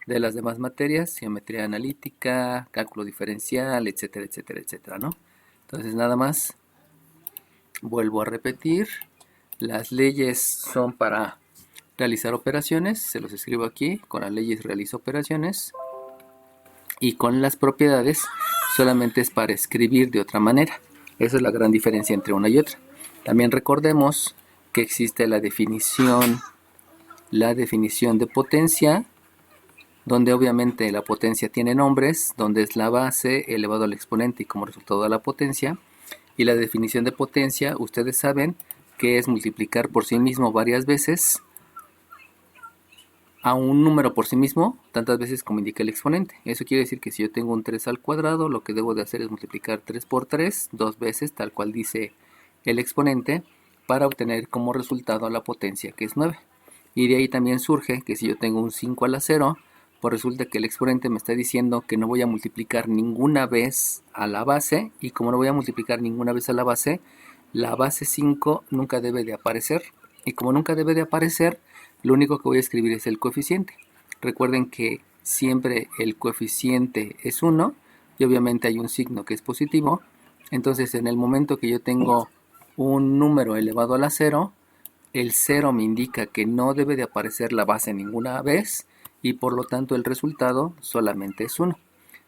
de las demás materias, geometría analítica, cálculo diferencial, etcétera, etcétera, etcétera, ¿no? Entonces nada más, vuelvo a repetir, las leyes son para realizar operaciones, se los escribo aquí, con las leyes realizo operaciones, y con las propiedades solamente es para escribir de otra manera. Esa es la gran diferencia entre una y otra. También recordemos que existe la definición de potencia, donde obviamente la potencia tiene nombres, donde es la base elevado al exponente y como resultado de la potencia. Y la definición de potencia, ustedes saben que es multiplicar por sí mismo varias veces a un número por sí mismo, tantas veces como indica el exponente. Eso quiere decir que si yo tengo un 3 al cuadrado, lo que debo de hacer es multiplicar 3 por 3, dos veces, tal cual dice el exponente, para obtener como resultado la potencia, que es 9. Y de ahí también surge que si yo tengo un 5 a la 0, pues resulta que el exponente me está diciendo que no voy a multiplicar ninguna vez a la base, y como no voy a multiplicar ninguna vez a la base 5 nunca debe de aparecer, y como nunca debe de aparecer, lo único que voy a escribir es el coeficiente. Recuerden que siempre el coeficiente es 1 y obviamente hay un signo que es positivo. Entonces en el momento que yo tengo un número elevado a la 0, el 0 me indica que no debe de aparecer la base ninguna vez y por lo tanto el resultado solamente es 1.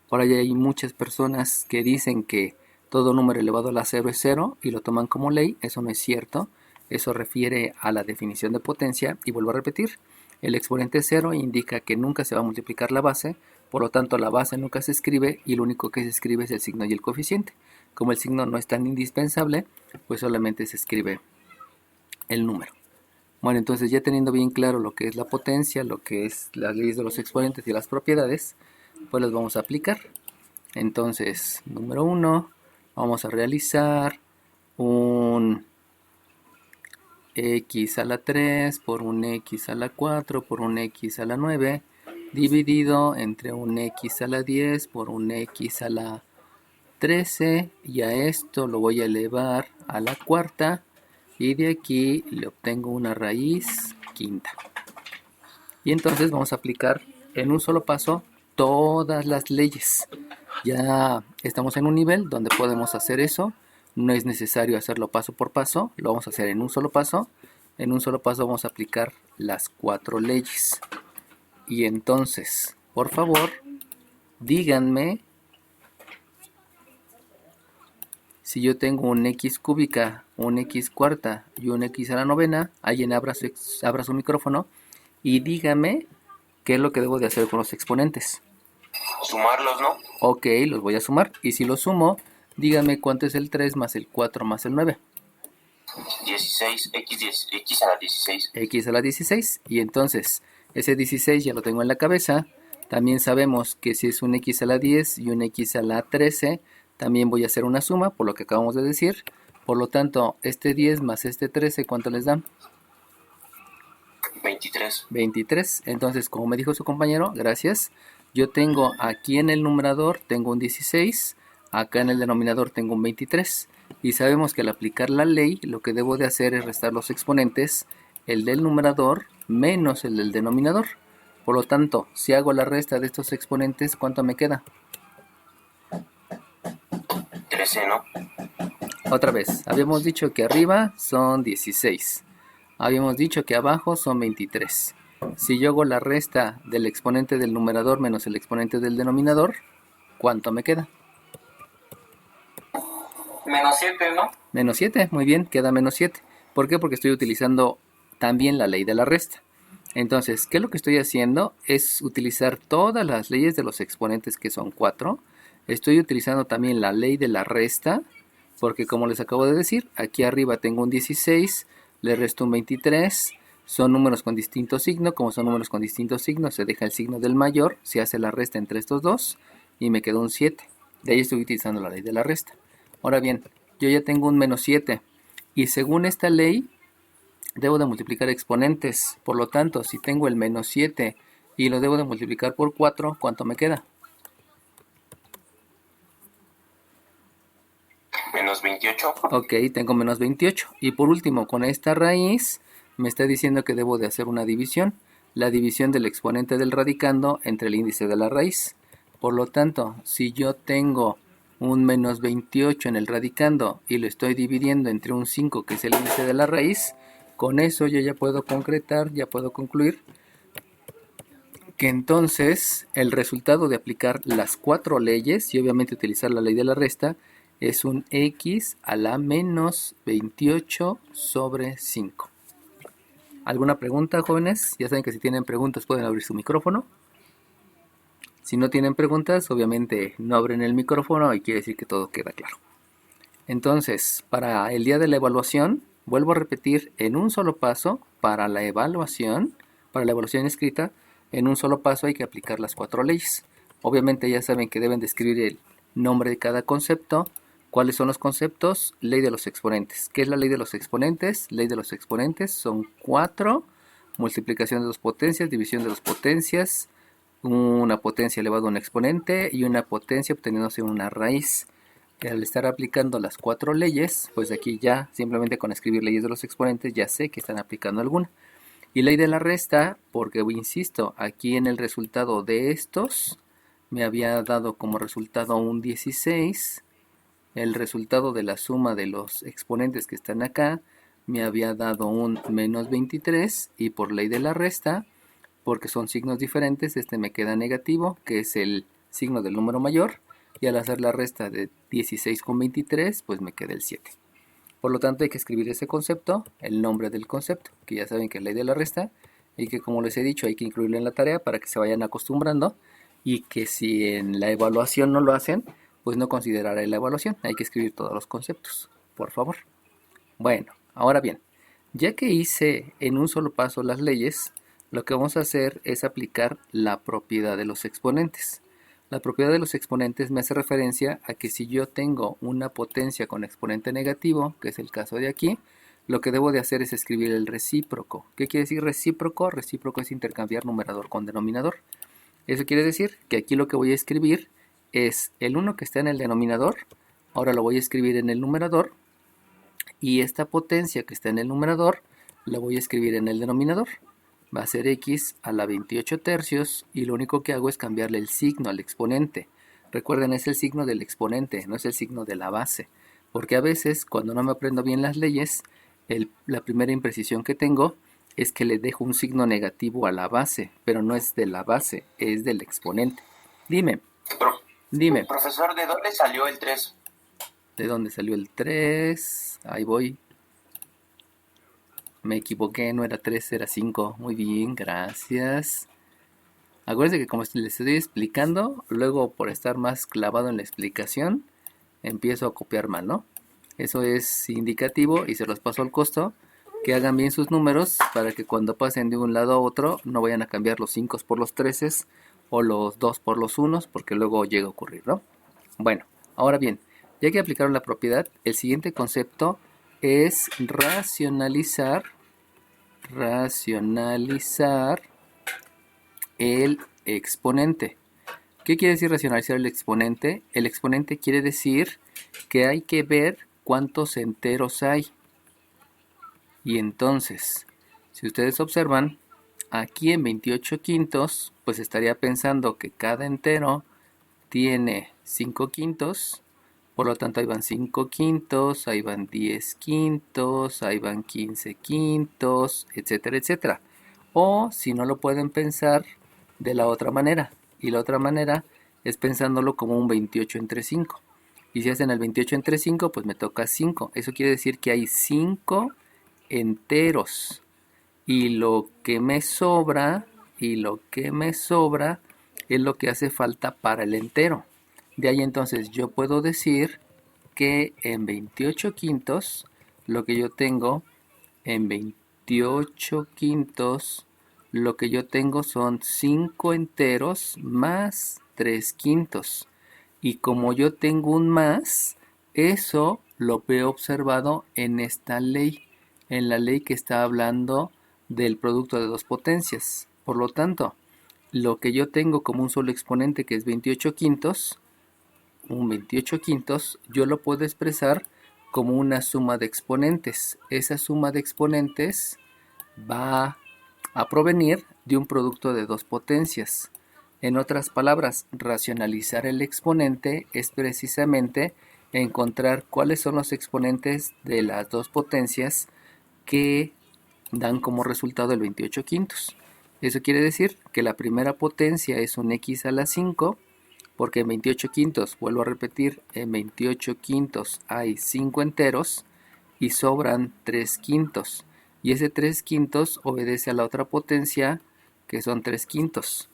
Por ahí hay muchas personas que dicen que todo número elevado a la 0 es 0 y lo toman como ley. Eso no es cierto. Eso refiere a la definición de potencia y vuelvo a repetir, el exponente 0 indica que nunca se va a multiplicar la base, por lo tanto la base nunca se escribe y lo único que se escribe es el signo y el coeficiente. Como el signo no es tan indispensable, pues solamente se escribe el número. Bueno, entonces ya teniendo bien claro lo que es la potencia, lo que es las leyes de los exponentes y las propiedades, pues las vamos a aplicar. Entonces, número 1, vamos a realizar un x a la 3 por un x a la 4 por un x a la 9 dividido entre un x a la 10 por un x a la 13 y a esto lo voy a elevar a la cuarta y de aquí le obtengo una raíz quinta. Y entonces vamos a aplicar en un solo paso todas las leyes. Ya estamos en un nivel donde podemos hacer eso. No es necesario hacerlo paso por paso, lo vamos a hacer en un solo paso. En un solo paso vamos a aplicar las 4 leyes. Y entonces, por favor, díganme si yo tengo un x cúbica, un x cuarta y un x a la novena. Alguien abra su micrófono y dígame qué es lo que debo de hacer con los exponentes. Sumarlos, ¿no? Ok, los voy a sumar. Y si los sumo, dígame cuánto es el 3 más el 4 más el 9. 16, x a la 16. X a la 16. Y entonces, ese 16 ya lo tengo en la cabeza. También sabemos que si es un x a la 10 y un x a la 13, también voy a hacer una suma, por lo que acabamos de decir. Por lo tanto, este 10 más este 13, ¿cuánto les dan? 23. 23. Entonces, como me dijo su compañero, gracias. Yo tengo aquí en el numerador, tengo un 16. Acá en el denominador tengo un 23. Y sabemos que al aplicar la ley, lo que debo de hacer es restar los exponentes, el del numerador menos el del denominador. Por lo tanto, si hago la resta de estos exponentes, ¿cuánto me queda? 13, ¿no? Otra vez, habíamos dicho que arriba son 16. Habíamos dicho que abajo son 23. Si yo hago la resta del exponente del numerador menos el exponente del denominador, ¿cuánto me queda? Menos 7, ¿no? Menos 7, muy bien, queda menos 7. ¿Por qué? Porque estoy utilizando también la ley de la resta. Entonces, ¿qué es lo que estoy haciendo? Es utilizar todas las leyes de los exponentes, que son 4. Estoy utilizando también la ley de la resta, porque como les acabo de decir, aquí arriba tengo un 16, le resto un 23, son números con distinto signo. Como son números con distinto signo, se deja el signo del mayor, se hace la resta entre estos dos y me quedó un 7. De ahí estoy utilizando la ley de la resta. Ahora bien, yo ya tengo un menos 7 y según esta ley debo de multiplicar exponentes. Por lo tanto, si tengo el menos 7 y lo debo de multiplicar por 4, ¿cuánto me queda? Menos 28. Ok, tengo menos 28. Y por último, con esta raíz me está diciendo que debo de hacer una división. la división del exponente del radicando entre el índice de la raíz. Por lo tanto, si yo tengo un menos 28 en el radicando y lo estoy dividiendo entre un 5 que es el índice de la raíz, con eso yo ya puedo concretar, ya puedo concluir que entonces el resultado de aplicar las 4 leyes y obviamente utilizar la ley de la resta es un x a la menos 28 sobre 5. ¿Alguna pregunta, jóvenes? Ya saben que si tienen preguntas pueden abrir su micrófono. Si no tienen preguntas, obviamente no abren el micrófono y quiere decir que todo queda claro. Entonces, para el día de la evaluación, vuelvo a repetir en un solo paso, para la evaluación escrita, en un solo paso hay que aplicar las 4 leyes. Obviamente ya saben que deben de escribir el nombre de cada concepto. ¿Cuáles son los conceptos? Ley de los exponentes. ¿Qué es la ley de los exponentes? Ley de los exponentes son 4, multiplicación de 2 potencias, división de 2 potencias, una potencia elevada a un exponente y una potencia obteniéndose una raíz. Y al estar aplicando las 4 leyes, pues aquí ya simplemente con escribir leyes de los exponentes ya sé que están aplicando alguna. Y ley de la resta, porque insisto, aquí en el resultado de estos me había dado como resultado un 16. El resultado de la suma de los exponentes que están acá me había dado un menos 23 y por ley de la resta, porque son signos diferentes, este me queda negativo, que es el signo del número mayor, y al hacer la resta de 16 con 23, pues me queda el 7. Por lo tanto hay que escribir ese concepto, el nombre del concepto, que ya saben que es ley de la resta, y que como les he dicho hay que incluirlo en la tarea para que se vayan acostumbrando, y que si en la evaluación no lo hacen, pues no considerará la evaluación, hay que escribir todos los conceptos, por favor. Bueno, ahora bien, ya que hice en un solo paso las leyes, lo que vamos a hacer es aplicar la propiedad de los exponentes. La propiedad de los exponentes me hace referencia a que si yo tengo una potencia con exponente negativo, que es el caso de aquí, lo que debo de hacer es escribir el recíproco. ¿Qué quiere decir recíproco? Recíproco es intercambiar numerador con denominador. Eso quiere decir que aquí lo que voy a escribir es el 1 que está en el denominador, ahora lo voy a escribir en el numerador, y esta potencia que está en el numerador la voy a escribir en el denominador. Va a ser x a la 28 tercios y lo único que hago es cambiarle el signo al exponente. Recuerden, es el signo del exponente, no es el signo de la base. Porque a veces, cuando no me aprendo bien las leyes, la primera imprecisión que tengo es que le dejo un signo negativo a la base, pero no es de la base, es del exponente. Dime. Profesor, ¿de dónde salió el 3? ¿De dónde salió el 3? Ahí voy. Me equivoqué, no era 3, era 5. Muy bien, gracias. Acuérdense que como les estoy explicando, luego por estar más clavado en la explicación, empiezo a copiar mal, ¿no? Eso es indicativo y se los paso al costo. Que hagan bien sus números para que cuando pasen de un lado a otro no vayan a cambiar los 5 por los 13 o los 2 por los 1, porque luego llega a ocurrir, ¿no? Bueno, ahora bien, ya que aplicaron la propiedad, el siguiente concepto es racionalizar el exponente. ¿Qué quiere decir racionalizar el exponente? El exponente quiere decir que hay que ver cuántos enteros hay. Y entonces, si ustedes observan, aquí en 28 quintos, pues estaría pensando que cada entero tiene 5 quintos. Por lo tanto, ahí van 5 quintos, ahí van 10 quintos, ahí van 15 quintos, etcétera, etcétera. O si no lo pueden pensar de la otra manera. Y la otra manera es pensándolo como un 28 entre 5. Y si hacen el 28 entre 5, pues me toca 5. Eso quiere decir que hay 5 enteros. Y lo que me sobra es lo que hace falta para el entero. De ahí entonces yo puedo decir que en 28 quintos, lo que yo tengo, son 5 enteros más 3 quintos. Y como yo tengo un más, eso lo veo observado en esta ley, en la ley que está hablando del producto de dos potencias. Por lo tanto, lo que yo tengo como un solo exponente, que es 28 quintos, yo lo puedo expresar como una suma de exponentes. Esa suma de exponentes va a provenir de un producto de dos potencias. En otras palabras, racionalizar el exponente es precisamente encontrar cuáles son los exponentes de las dos potencias que dan como resultado el 28 quintos. Eso quiere decir que la primera potencia es un x a la 5, porque en 28 quintos, vuelvo a repetir, en 28 quintos hay 5 enteros y sobran 3 quintos. Y ese 3 quintos obedece a la otra potencia, que son 3 quintos.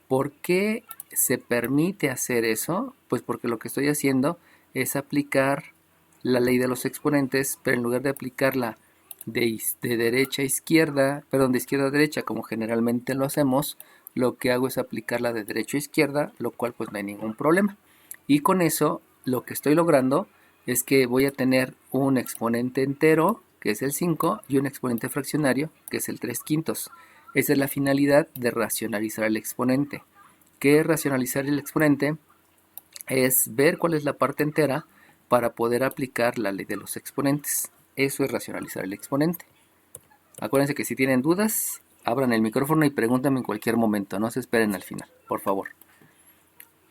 ¿Por qué se permite hacer eso? Pues porque lo que estoy haciendo es aplicar la ley de los exponentes, pero en lugar de aplicarla de derecha a izquierda, perdón, de izquierda a derecha, como generalmente lo hacemos, lo que hago es aplicarla de derecha a izquierda, lo cual pues no hay ningún problema. Y con eso lo que estoy logrando es que voy a tener un exponente entero, que es el 5, y un exponente fraccionario, que es el 3 quintos. Esa es la finalidad de racionalizar el exponente. ¿Qué es racionalizar el exponente? Es ver cuál es la parte entera para poder aplicar la ley de los exponentes. Eso es racionalizar el exponente. Acuérdense que si tienen dudas, abran el micrófono y pregúntenme en cualquier momento, no se esperen al final, por favor.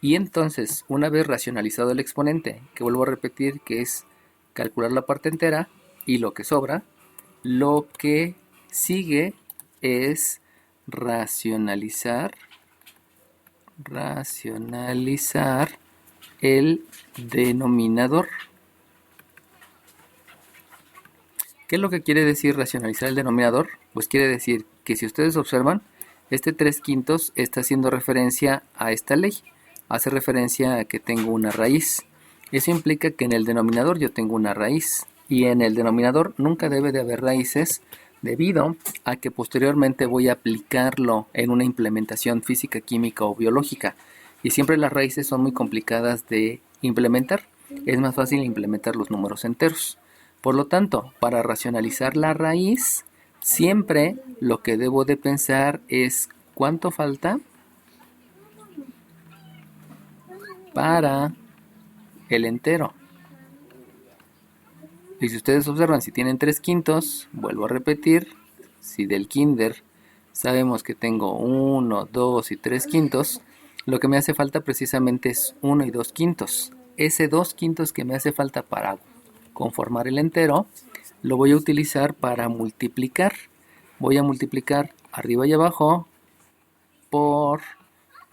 Y entonces, una vez racionalizado el exponente, que vuelvo a repetir que es calcular la parte entera y lo que sobra, lo que sigue es racionalizar el denominador. ¿Qué es lo que quiere decir racionalizar el denominador? Pues quiere decir que si ustedes observan, este 3 quintos está haciendo referencia a esta ley. Hace referencia a que tengo una raíz. Eso implica que en el denominador yo tengo una raíz. Y en el denominador nunca debe de haber raíces, debido a que posteriormente voy a aplicarlo en una implementación física, química o biológica. Y siempre las raíces son muy complicadas de implementar. Es más fácil implementar los números enteros. Por lo tanto, para racionalizar la raíz, siempre lo que debo de pensar es cuánto falta para el entero. Y si ustedes observan, si tienen 3 quintos, vuelvo a repetir, si del kinder sabemos que tengo 1, 2 y 3 quintos, lo que me hace falta precisamente es 1 y 2 quintos. Ese 2 quintos que me hace falta para conformar el entero, lo voy a utilizar para multiplicar. Voy a multiplicar arriba y abajo por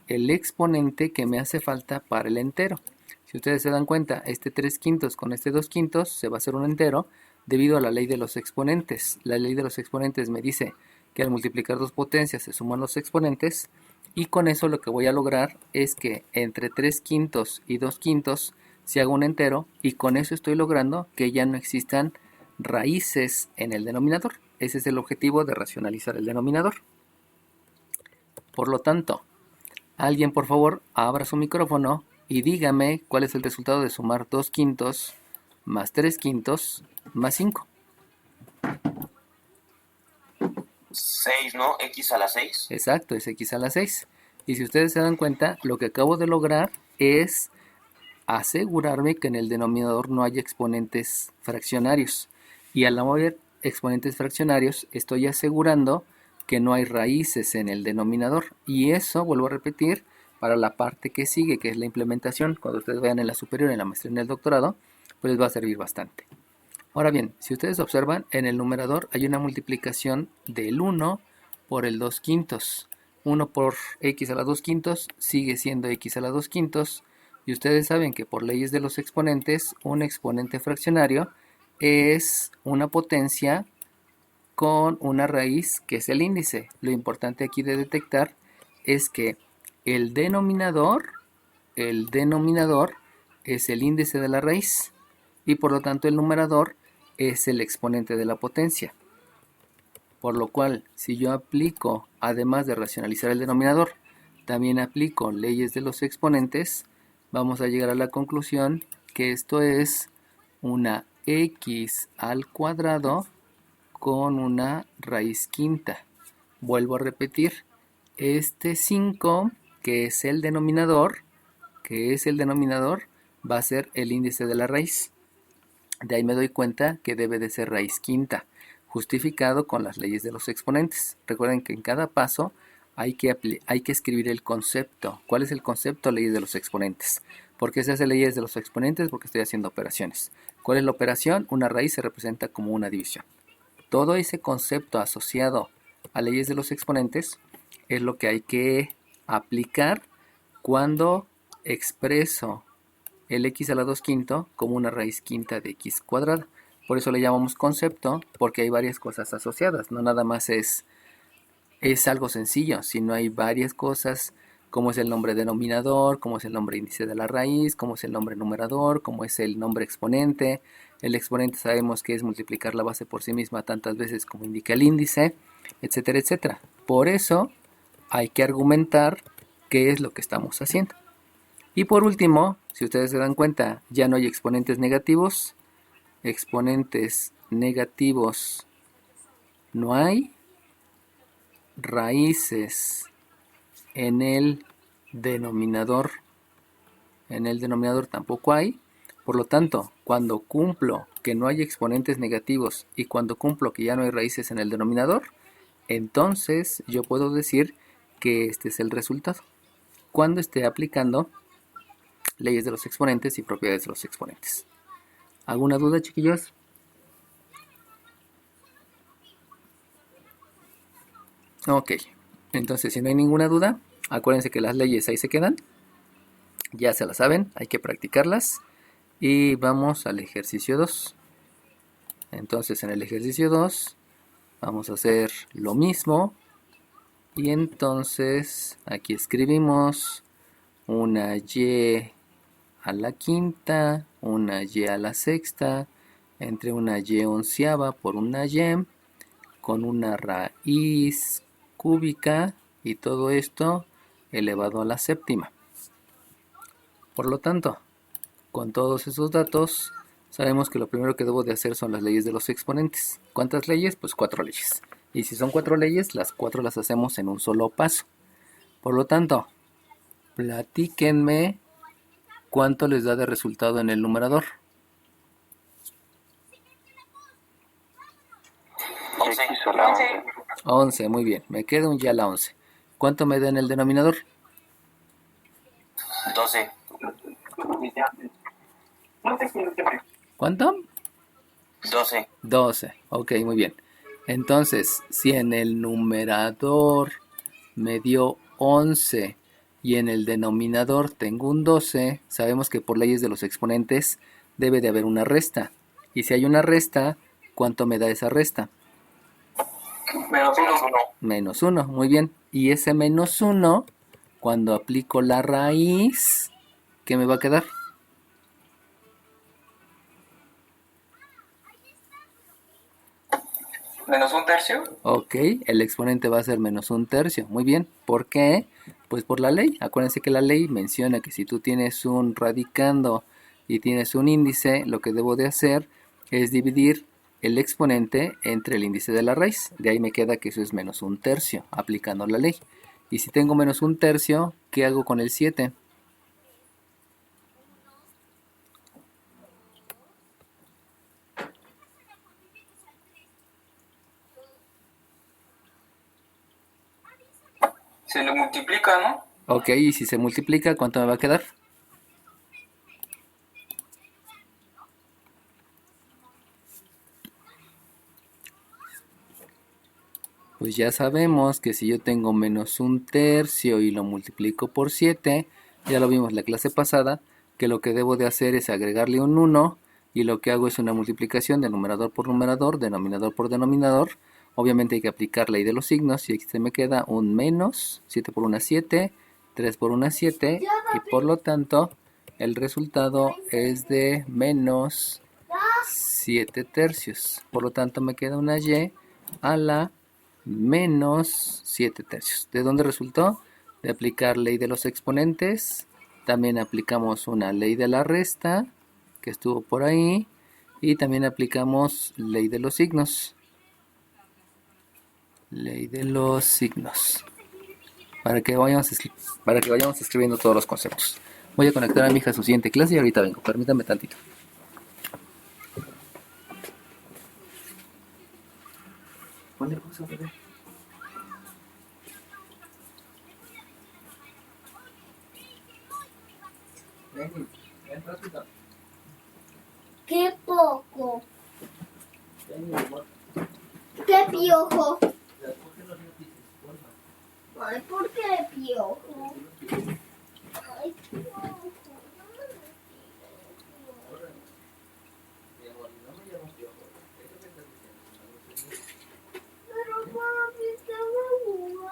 el exponente que me hace falta para el entero. Si ustedes se dan cuenta, este 3 quintos con este 2 quintos se va a hacer un entero debido a la ley de los exponentes. La ley de los exponentes me dice que al multiplicar dos potencias se suman los exponentes, y con eso lo que voy a lograr es que entre 3 quintos y 2 quintos se haga un entero, y con eso estoy logrando que ya no existan raíces en el denominador. Ese es el objetivo de racionalizar el denominador. Por lo tanto, alguien por favor abra su micrófono y dígame cuál es el resultado de sumar 2 quintos más 3 quintos más 5. 6, ¿no? X a la 6. Exacto, es x a la 6. Y si ustedes se dan cuenta, lo que acabo de lograr es asegurarme que en el denominador no haya exponentes fraccionarios. Y al no haber exponentes fraccionarios, estoy asegurando que no hay raíces en el denominador. Y eso, vuelvo a repetir, para la parte que sigue, que es la implementación, cuando ustedes vayan en la superior, en la maestría, en el doctorado, pues les va a servir bastante. Ahora bien, si ustedes observan, en el numerador hay una multiplicación del 1 por el 2 quintos. 1 por x a la 2 quintos sigue siendo x a la 2 quintos. Y ustedes saben que por leyes de los exponentes, un exponente fraccionario es una potencia con una raíz que es el índice. Lo importante aquí de detectar es que el denominador es el índice de la raíz, y por lo tanto el numerador es el exponente de la potencia. Por lo cual, si yo aplico, además de racionalizar el denominador, también aplico leyes de los exponentes, vamos a llegar a la conclusión que esto es una x al cuadrado con una raíz quinta. Vuelvo a repetir, este 5, que es el denominador, va a ser el índice de la raíz. De ahí me doy cuenta que debe de ser raíz quinta, justificado con las leyes de los exponentes. Recuerden que en cada paso hay que escribir el concepto. ¿Cuál es el concepto? Leyes de los exponentes. ¿Por qué se hace leyes de los exponentes? Porque estoy haciendo operaciones. ¿Cuál es la operación? Una raíz se representa como una división. Todo ese concepto asociado a leyes de los exponentes es lo que hay que aplicar cuando expreso el x a la 2 quinto como una raíz quinta de x cuadrada. Por eso le llamamos concepto, porque hay varias cosas asociadas. No nada más es algo sencillo, sino hay varias cosas, como es el nombre denominador, como es el nombre índice de la raíz, como es el nombre numerador, como es el nombre exponente. El exponente sabemos que es multiplicar la base por sí misma tantas veces como indica el índice, etcétera, etcétera. Por eso hay que argumentar qué es lo que estamos haciendo. Y por último, si ustedes se dan cuenta, ya no hay exponentes negativos. Exponentes negativos no hay. Raíces en el denominador. En el denominador tampoco hay. Por lo tanto, cuando cumplo que no hay exponentes negativos y cuando cumplo que ya no hay raíces en el denominador, entonces yo puedo decir que este es el resultado. Cuando esté aplicando leyes de los exponentes y propiedades de los exponentes. ¿Alguna duda, chiquillos? Ok, entonces si no hay ninguna duda, acuérdense que las leyes ahí se quedan. Ya se las saben, hay que practicarlas. Y vamos al ejercicio 2. Entonces en el ejercicio 2 vamos a hacer lo mismo. Y entonces aquí escribimos una y a la quinta, una y a la sexta, entre una y onceava por una y, con una raíz cúbica y todo esto elevado a la séptima. Por lo tanto, con todos esos datos, sabemos que lo primero que debo de hacer son las leyes de los exponentes. ¿Cuántas leyes? Pues 4 leyes. Y si son 4 leyes, las 4 las hacemos en un solo paso. Por lo tanto, platíquenme cuánto les da de resultado en el numerador. 11. 11, muy bien. Me queda un ya la 11. ¿Cuánto me da en el denominador? 12. ¿Cuánto? 12. 12. Ok, muy bien. Entonces, si en el numerador me dio 11 y en el denominador tengo un 12, sabemos que por leyes de los exponentes debe de haber una resta. Y si hay una resta, ¿cuánto me da esa resta? Menos 1. Menos 1, muy bien. Y ese menos 1, cuando aplico la raíz, ¿qué me va a quedar? Menos un tercio. Ok, el exponente va a ser menos un tercio. Muy bien. ¿Por qué? Pues por la ley. Acuérdense que la ley menciona que si tú tienes un radicando y tienes un índice, lo que debo de hacer es dividir el exponente entre el índice de la raíz. De ahí me queda que eso es menos un tercio, aplicando la ley. Y si tengo menos un tercio, ¿qué hago con el 7? Se le multiplica, ¿no? Ok, y si se multiplica, ¿cuánto me va a quedar? Pues ya sabemos que si yo tengo menos un tercio y lo multiplico por 7, ya lo vimos la clase pasada, que lo que debo de hacer es agregarle un 1 y lo que hago es una multiplicación de numerador por numerador, denominador por denominador. Obviamente hay que aplicar la ley de los signos y aquí se me queda un menos, 7 por 1 7, 3 por 1 7 y por lo tanto el resultado es de menos 7 tercios. Por lo tanto me queda una y a la menos 7 tercios. ¿De dónde resultó? De aplicar ley de los exponentes. También aplicamos una ley de la resta, que estuvo por ahí. Y también aplicamos ley de los signos. Ley de los signos. Para que vayamos escribiendo todos los conceptos. Voy a conectar a mi hija a su siguiente clase y ahorita vengo. Permítame tantito. ¿Cuándo cosa, bebé? Qué poco. Qué piojo. Ay, ¿por qué piojo? Ay, piojo. Pero papi estaba jugando.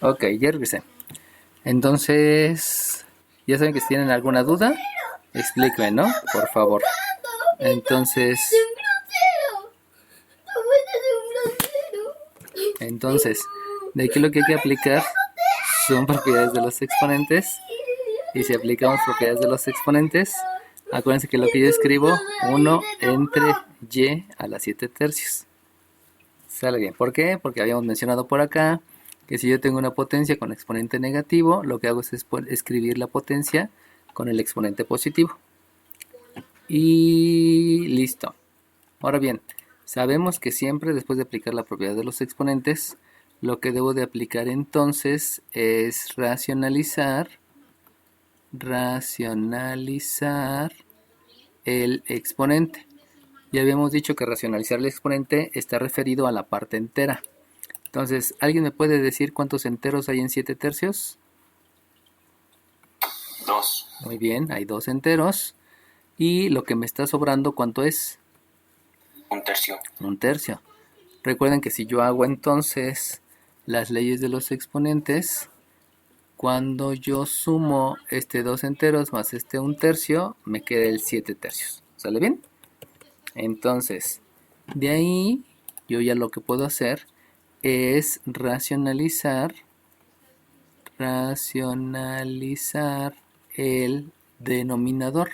Ok, ya regresé. Entonces, ya saben que si tienen alguna duda, explíquenme, ¿no? Por favor. Entonces, de aquí lo que hay que aplicar son propiedades de los exponentes. Y si aplicamos propiedades de los exponentes, acuérdense que lo que yo escribo, 1 entre y a la 7 tercios. Sale bien. ¿Por qué? Porque habíamos mencionado por acá que si yo tengo una potencia con exponente negativo, lo que hago es escribir la potencia con el exponente positivo. Y listo. Ahora bien, sabemos que siempre después de aplicar la propiedad de los exponentes, lo que debo de aplicar entonces es racionalizar el exponente. Ya habíamos dicho que racionalizar el exponente está referido a la parte entera. Entonces, ¿alguien me puede decir cuántos enteros hay en 7 tercios? 2. Muy bien, hay 2 enteros. Y lo que me está sobrando, ¿cuánto es? 1/3. 1/3. Recuerden que si yo hago entonces las leyes de los exponentes, cuando yo sumo este 2 enteros más este 1/3, me queda el 7 tercios. ¿Sale bien? Entonces, de ahí yo ya lo que puedo hacer es racionalizar el denominador.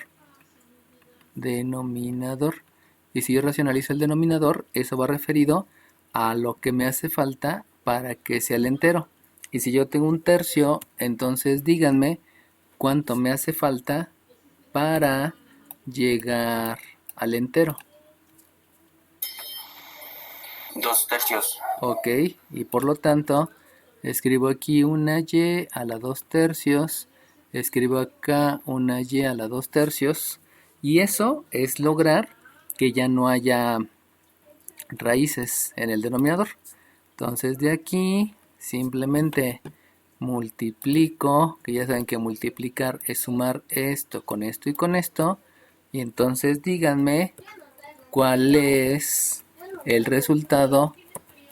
Y si yo racionalizo el denominador, eso va referido a lo que me hace falta para que sea el entero. Y si yo tengo 1/3, entonces díganme cuánto me hace falta para llegar al entero. 2/3. Ok, y por lo tanto, escribo aquí una y a la 2/3, escribo acá una y a la 2/3, y eso es lograr que ya no haya raíces en el denominador. Entonces de aquí simplemente multiplico, que ya saben que multiplicar es sumar esto con esto y con esto, y entonces díganme cuál es el resultado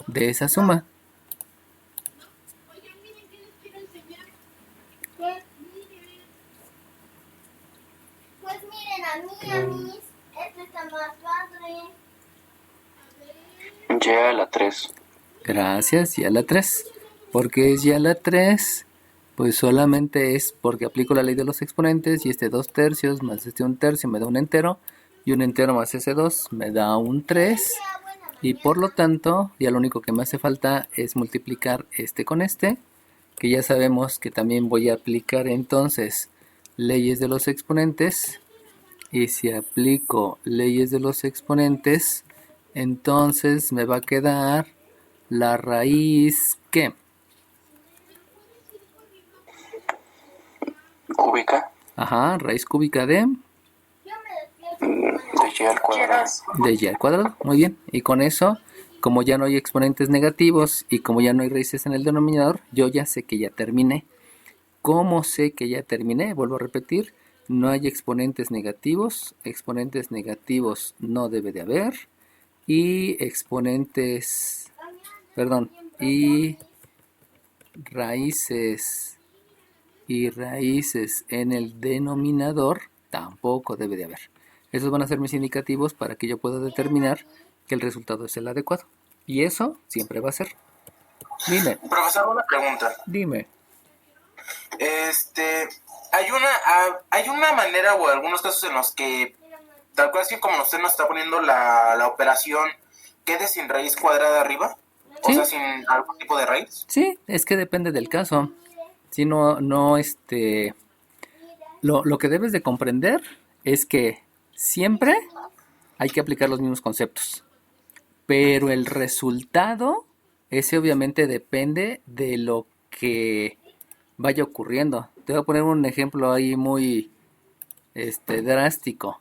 de esa suma. Pues miren, a mí, este está más padre. Y a la 3. Gracias, y a la 3. ¿Por qué es y a la 3? Pues solamente es porque aplico la ley de los exponentes y este 2/3 más este 1/3 me da un entero, y un entero más ese 2 me da un 3, Y por lo tanto, ya lo único que me hace falta es multiplicar este con este, que ya sabemos que también voy a aplicar entonces leyes de los exponentes. Y si aplico leyes de los exponentes, entonces me va a quedar la raíz, ¿qué? Cúbica Ajá, raíz cúbica de de y al cuadrado. y al cuadrado. Muy bien. Y con eso, como ya no hay exponentes negativos y como ya no hay raíces en el denominador, yo ya sé que ya terminé. ¿Cómo sé que ya terminé? Vuelvo a repetir, no hay exponentes negativos no debe de haber, y y raíces en el denominador tampoco debe de haber. Esos van a ser mis indicativos para que yo pueda determinar que el resultado es el adecuado. Y eso siempre va a ser. Dime. Profesor, una pregunta. Dime. Hay una manera o algunos casos en los que, tal cual así como usted nos está poniendo la operación, quede sin raíz cuadrada arriba. O ¿Sí? sea, sin algún tipo de raíz. Sí, es que depende del caso. Si no, lo que debes de comprender es que siempre hay que aplicar los mismos conceptos. Pero el resultado, ese obviamente depende de lo que vaya ocurriendo. Te voy a poner un ejemplo ahí muy drástico.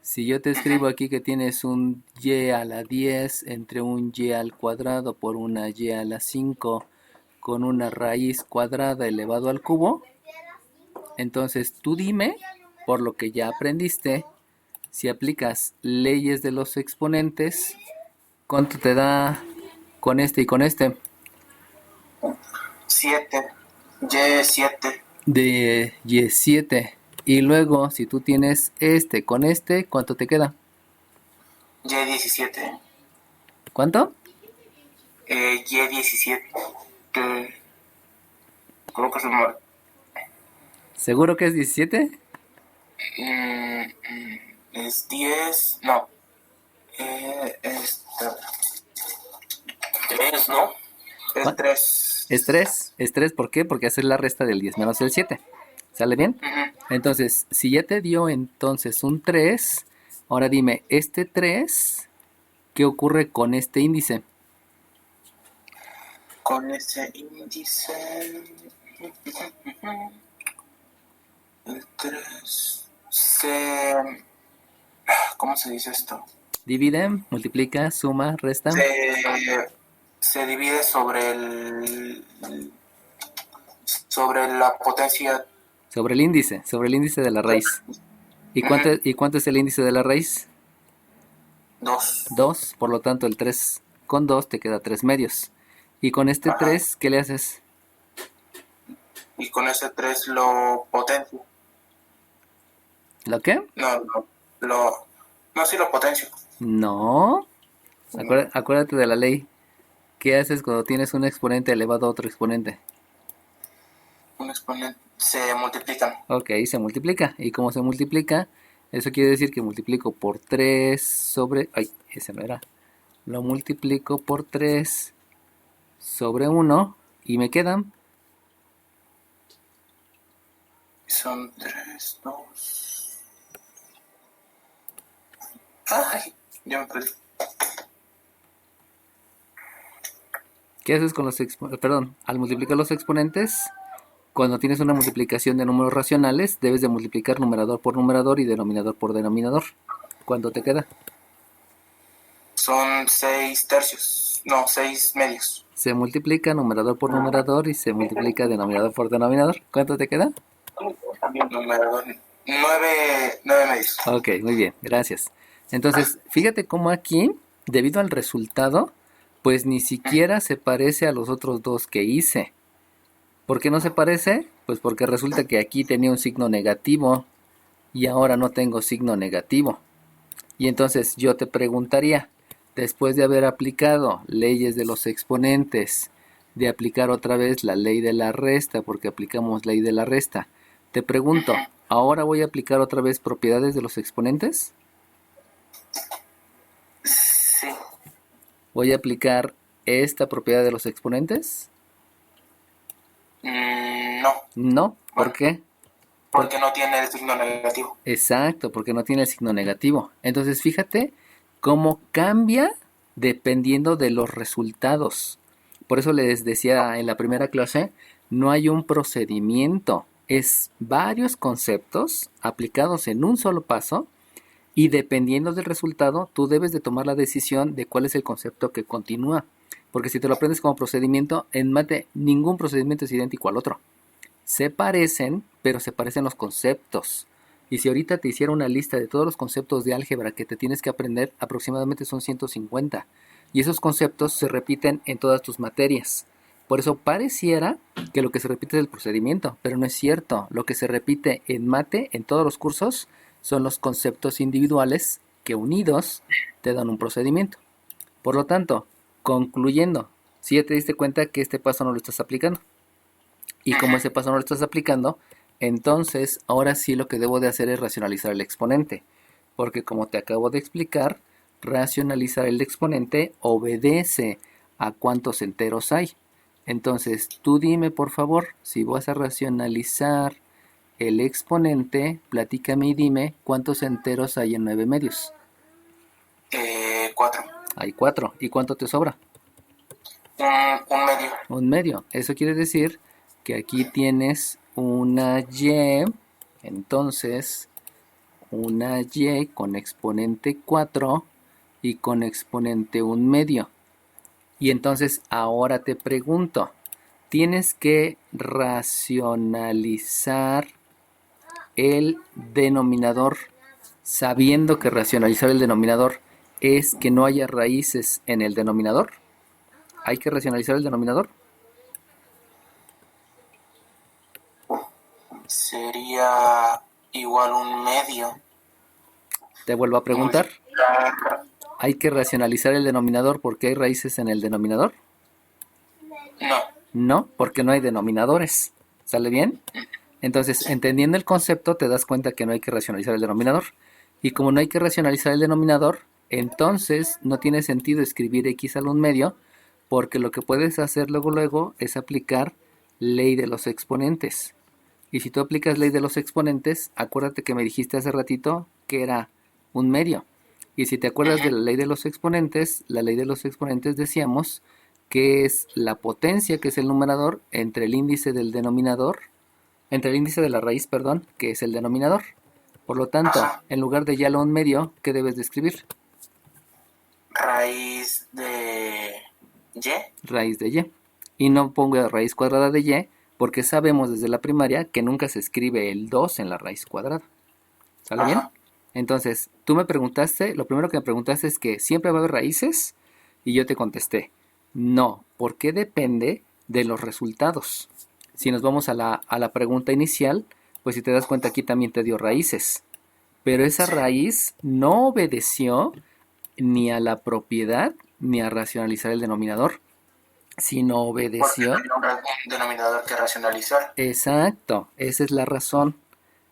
Si yo te escribo aquí que tienes un y a la 10 entre un y al cuadrado por una y a la 5 con una raíz cuadrada elevado al cubo, entonces tú dime, por lo que ya aprendiste, si aplicas leyes de los exponentes, ¿cuánto te da con este y con este? 7. Y7. De y7. Y luego, si tú tienes este con este, ¿cuánto te queda? Y17. ¿Cuánto? Y17. Creo que es el... ¿Seguro que es 17? Es 10. No. 3, ¿no? Es 3. Es 3. Es 3, ¿por qué? Porque haces la resta del 10 menos el 7. ¿Sale bien? Entonces, si ya te dio entonces un 3, ahora dime, este 3, ¿qué ocurre con este índice? Con ese índice... El 3 ¿cómo se dice esto? Divide, multiplica, suma, resta. Se divide sobre la potencia. Sobre el índice de la raíz. ¿Y cuánto es el índice de la raíz? 2. 2, por lo tanto el 3 con 2 te queda 3 medios. Y con este 3, ¿qué le haces? Y con ese 3 lo potencio. ¿Lo qué? No, sí lo potencio. No. Acuérdate de la ley. ¿Qué haces cuando tienes un exponente elevado a otro exponente? Un exponente. Se multiplican. Ok, se multiplica. ¿Y cómo se multiplica? Eso quiere decir que multiplico por 3 sobre... Ay, ese no era. Lo multiplico por 3 sobre 1 y me quedan... Son 3, 2... Ay, ya me perdí. ¿Qué haces con los al multiplicar los exponentes? Cuando tienes una multiplicación de números racionales, debes de multiplicar numerador por numerador y denominador por denominador. ¿Cuánto te queda? Son 6 tercios. No, 6 medios. Se multiplica numerador por numerador y se multiplica denominador por denominador. ¿Cuánto te queda? Numerador. 9 medios. Ok, muy bien, gracias. Entonces, fíjate cómo aquí, debido al resultado, pues ni siquiera se parece a los otros dos que hice. ¿Por qué no se parece? Pues porque resulta que aquí tenía un signo negativo y ahora no tengo signo negativo. Y entonces yo te preguntaría, después de haber aplicado leyes de los exponentes, de aplicar otra vez la ley de la resta, porque aplicamos ley de la resta, te pregunto, ¿ahora voy a aplicar otra vez propiedades de los exponentes? Sí. ¿Voy a aplicar esta propiedad de los exponentes? No, No. ¿Por Bueno. qué? porque no tiene el signo negativo. Exacto, porque no tiene el signo negativo. Entonces, fíjate cómo cambia dependiendo de los resultados. Por eso les decía en la primera clase, no hay un procedimiento, es varios conceptos aplicados en un solo paso y dependiendo del resultado, tú debes de tomar la decisión de cuál es el concepto que continúa. Porque si te lo aprendes como procedimiento, en mate ningún procedimiento es idéntico al otro. Se parecen, pero se parecen los conceptos. Y si ahorita te hiciera una lista de todos los conceptos de álgebra que te tienes que aprender, aproximadamente son 150. Y esos conceptos se repiten en todas tus materias. Por eso pareciera que lo que se repite es el procedimiento, pero no es cierto. Lo que se repite en mate, en todos los cursos, son los conceptos individuales que unidos te dan un procedimiento. Por lo tanto, concluyendo, si ya te diste cuenta que este paso no lo estás aplicando. Y como ese paso no lo estás aplicando, entonces ahora sí lo que debo de hacer es racionalizar el exponente. Porque como te acabo de explicar, racionalizar el exponente obedece a cuántos enteros hay. Entonces tú dime por favor, si vas a racionalizar el exponente, platícame y dime cuántos enteros hay en 9 medios. 4. Hay 4. ¿Y cuánto te sobra? Un medio. Un medio. Eso quiere decir que aquí tienes una y, entonces una y con exponente 4 y con exponente 1 medio. Y entonces ahora te pregunto, tienes que racionalizar el denominador, sabiendo que racionalizar el denominador es que no haya raíces en el denominador. Hay que racionalizar el denominador. Sería igual un medio. Te vuelvo a preguntar. ¿Hay que racionalizar el denominador porque hay raíces en el denominador? No. No, porque no hay denominadores. ¿Sale bien? Entonces, entendiendo el concepto, te das cuenta que no hay que racionalizar el denominador. Y como no hay que racionalizar el denominador, entonces no tiene sentido escribir x al 1 medio, porque lo que puedes hacer luego es aplicar ley de los exponentes. Y si tú aplicas ley de los exponentes, acuérdate que me dijiste hace ratito que era 1 medio. Y si te acuerdas de la ley de los exponentes decíamos que es la potencia, que es el numerador, entre el índice del denominador, entre el índice de la raíz, perdón, que es el denominador. Por lo tanto, en lugar de ya lo 1 medio, ¿qué debes de escribir? Raíz de y. Raíz de y. Y no pongo raíz cuadrada de y, porque sabemos desde la primaria que nunca se escribe el 2 en la raíz cuadrada. ¿Sale bien? Entonces, tú me preguntaste, lo primero que me preguntaste es que siempre va a haber raíces, y yo te contesté, no, porque depende de los resultados. Si nos vamos a la pregunta inicial, pues si te das cuenta aquí también te dio raíces, pero esa raíz no obedeció ni a la propiedad ni a racionalizar el denominador, sino obedeció... Porque no hay un denominador que racionalizar. Exacto, esa es la razón.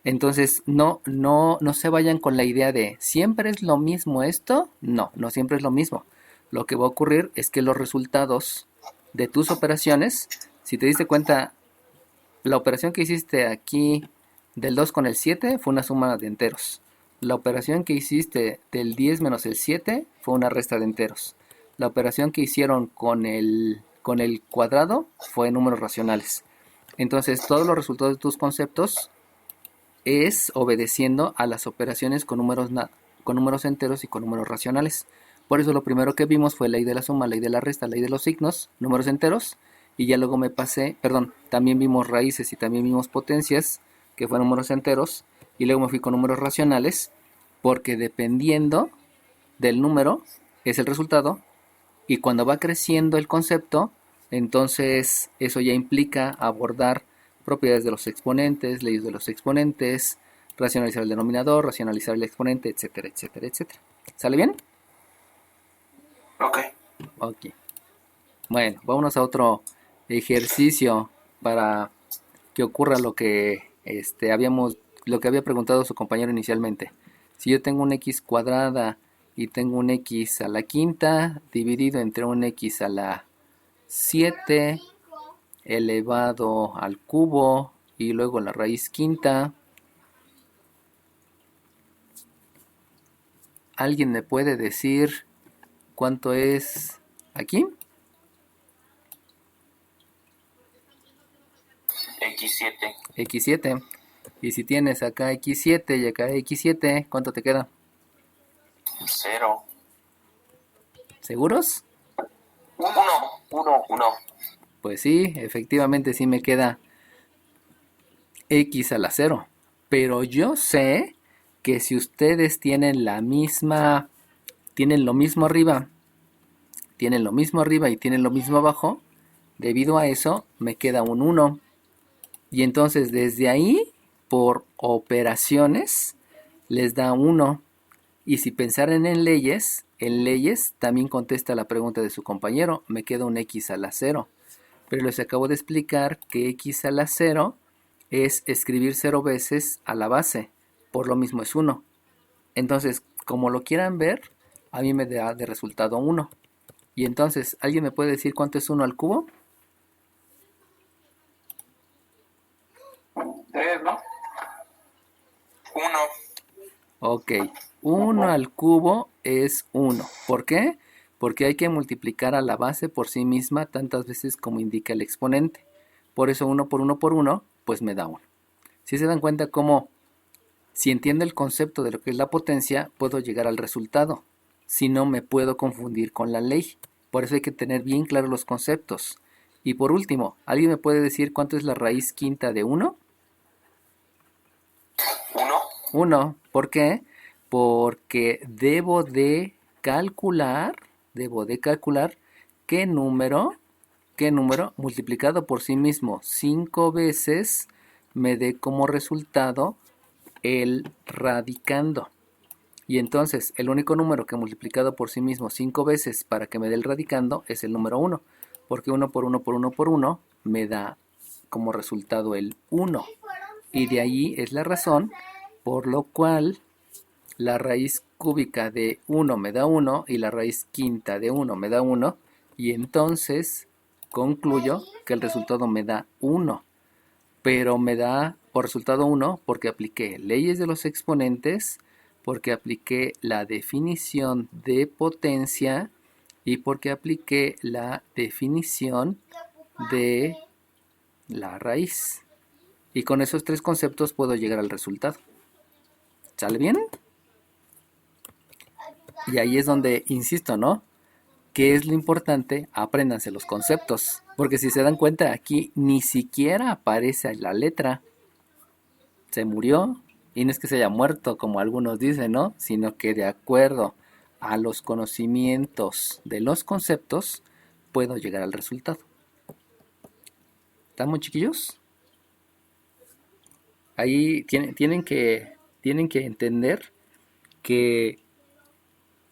Entonces, no se vayan con la idea de ¿siempre es lo mismo esto? No, no siempre es lo mismo. Lo que va a ocurrir es que los resultados de tus operaciones, si te diste cuenta, la operación que hiciste aquí del 2 con el 7 fue una suma de enteros. La operación que hiciste del 10 menos el 7 fue una resta de enteros. La operación que hicieron con el cuadrado fue números racionales. Entonces, todos los resultados de tus conceptos es obedeciendo a las operaciones con números enteros y con números racionales. Por eso lo primero que vimos fue ley de la suma, ley de la resta, ley de los signos, números enteros, y ya luego también vimos raíces y también vimos potencias, que fueron números enteros, y luego me fui con números racionales, porque dependiendo del número es el resultado, y cuando va creciendo el concepto, entonces eso ya implica abordar propiedades de los exponentes, leyes de los exponentes, racionalizar el denominador, racionalizar el exponente, etcétera, etcétera, etcétera. ¿Sale bien? Ok. Bueno, vámonos a otro ejercicio para que ocurra lo que había preguntado su compañero inicialmente. Si yo tengo una x cuadrada y tengo un x a la quinta dividido entre un x a la 7 elevado al cubo y luego la raíz quinta. ¿Alguien me puede decir cuánto es aquí? X7. X7. Y si tienes acá X7 y acá X7, ¿cuánto te queda? 0. ¿Seguros? 1. Pues sí, efectivamente sí me queda X a la 0. Pero yo sé que si ustedes tienen lo mismo arriba, tienen lo mismo arriba y tienen lo mismo abajo, debido a eso me queda un 1. Y entonces desde ahí, por operaciones, les da 1. Y si pensaran en leyes también contesta la pregunta de su compañero, me queda un x a la 0. Pero les acabo de explicar que x a la 0 es escribir 0 veces a la base, por lo mismo es 1. Entonces, como lo quieran ver, a mí me da de resultado 1. Y entonces, ¿alguien me puede decir cuánto es 1 al cubo? 3, ¿no? 1. Ok, 1 al cubo es 1. ¿Por qué? Porque hay que multiplicar a la base por sí misma tantas veces como indica el exponente. Por eso 1 por 1 por 1, pues me da 1. Si se dan cuenta cómo, si entiendo el concepto de lo que es la potencia, puedo llegar al resultado. Si no, me puedo confundir con la ley. Por eso hay que tener bien claros los conceptos. Y por último, ¿alguien me puede decir cuánto es la raíz quinta de 1? 1. ¿Por qué? Porque debo de calcular qué número multiplicado por sí mismo 5 veces me dé como resultado el radicando. Y entonces el único número que multiplicado por sí mismo 5 veces para que me dé el radicando es el número 1. Porque 1 por 1 por 1 por 1 me da como resultado el 1. Y de ahí es la razón por lo cual la raíz cúbica de 1 me da 1 y la raíz quinta de 1 me da 1. Y entonces concluyo que el resultado me da 1. Pero me da por resultado 1 porque apliqué leyes de los exponentes, porque apliqué la definición de potencia y porque apliqué la definición de la raíz. Y con esos 3 conceptos puedo llegar al resultado. ¿Sale bien? Y ahí es donde insisto, ¿no? ¿Qué es lo importante? Apréndanse los conceptos. Porque si se dan cuenta, aquí ni siquiera aparece la letra. Se murió. Y no es que se haya muerto, como algunos dicen, ¿no? Sino que de acuerdo a los conocimientos de los conceptos, puedo llegar al resultado. ¿Están muy chiquillos? Ahí tienen que entender que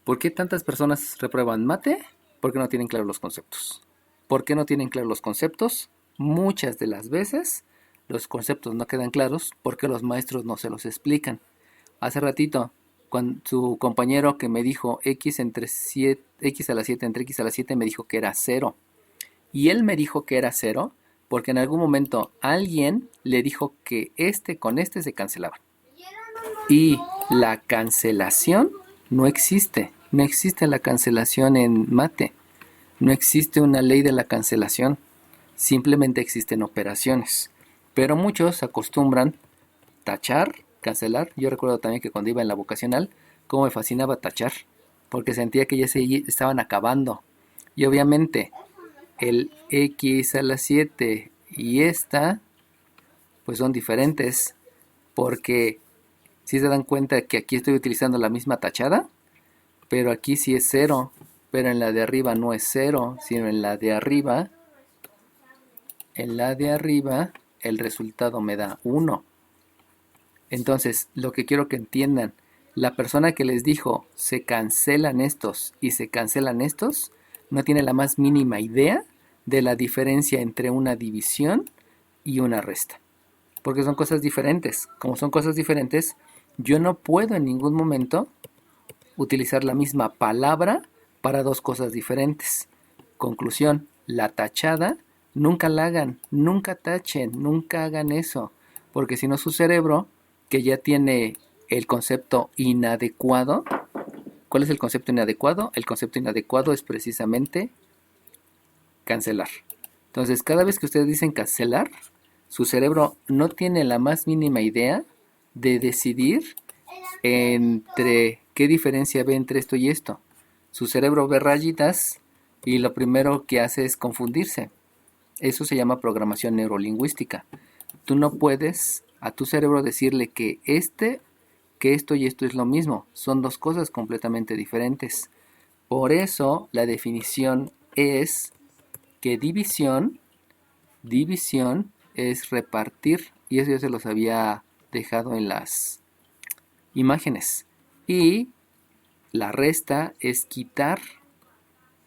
¿por qué tantas personas reprueban mate? Porque no tienen claros los conceptos. ¿Por qué no tienen claros los conceptos? Muchas de las veces los conceptos no quedan claros porque los maestros no se los explican. Hace ratito, cuando su compañero que me dijo x a la 7 entre x a la 7 me dijo que era 0. Y él me dijo que era 0 porque en algún momento alguien le dijo que con este se cancelaban. Y la cancelación no existe. No existe la cancelación en mate. No existe una ley de la cancelación. Simplemente existen operaciones. Pero muchos acostumbran tachar, cancelar. Yo recuerdo también que cuando iba en la vocacional, cómo me fascinaba tachar. Porque sentía que ya se estaban acabando. Y obviamente el x a la 7 y esta pues son diferentes. Porque si se dan cuenta que aquí estoy utilizando la misma tachada, pero aquí sí es 0, pero en la de arriba no es 0, sino en la de arriba el resultado me da 1. Entonces, lo que quiero que entiendan, la persona que les dijo se cancelan estos y se cancelan estos, no tiene la más mínima idea de la diferencia entre una división y una resta. Porque son cosas diferentes. Como son cosas diferentes, yo no puedo en ningún momento utilizar la misma palabra para dos cosas diferentes. Conclusión, la tachada, nunca la hagan, nunca tachen, nunca hagan eso, porque si no su cerebro, que ya tiene el concepto inadecuado. ¿Cuál es el concepto inadecuado? El concepto inadecuado es precisamente cancelar. Entonces, cada vez que ustedes dicen cancelar, su cerebro no tiene la más mínima idea de decidir entre qué diferencia ve entre esto y esto. Su cerebro ve rayitas y lo primero que hace es confundirse. Eso se llama programación neurolingüística. Tú no puedes a tu cerebro decirle que esto y esto es lo mismo. Son dos cosas completamente diferentes. Por eso la definición es que división es repartir, y eso ya se los había dejado en las imágenes. Y la resta es quitar.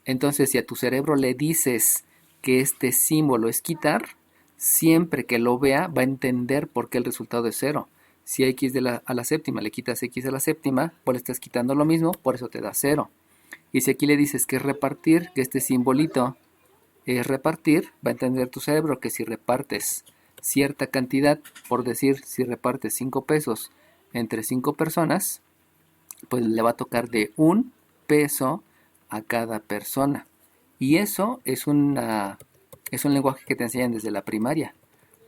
Entonces, si a tu cerebro le dices que este símbolo es quitar, siempre que lo vea va a entender por qué el resultado es 0. Si a x a la séptima le quitas x a la séptima, pues le estás quitando lo mismo, por eso te da 0. Y si aquí le dices que es repartir, que este simbolito es repartir, va a entender tu cerebro que si repartes cierta cantidad, por decir, si repartes 5 pesos entre 5 personas, pues le va a tocar de 1 peso a cada persona. Y eso es un lenguaje que te enseñan desde la primaria.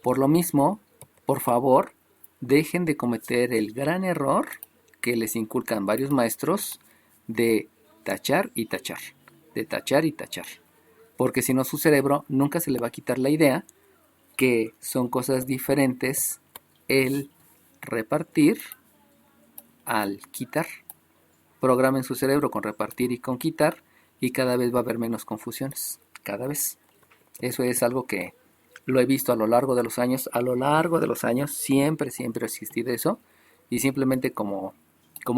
Por lo mismo, por favor, dejen de cometer el gran error que les inculcan varios maestros de tachar y tachar, de tachar y tachar. Porque si no, su cerebro nunca se le va a quitar la idea que son cosas diferentes el repartir al quitar. Programen su cerebro con repartir y con quitar y cada vez va a haber menos confusiones. Cada vez. Eso es algo que lo he visto a lo largo de los años. A lo largo de los años siempre ha existido eso. Y simplemente como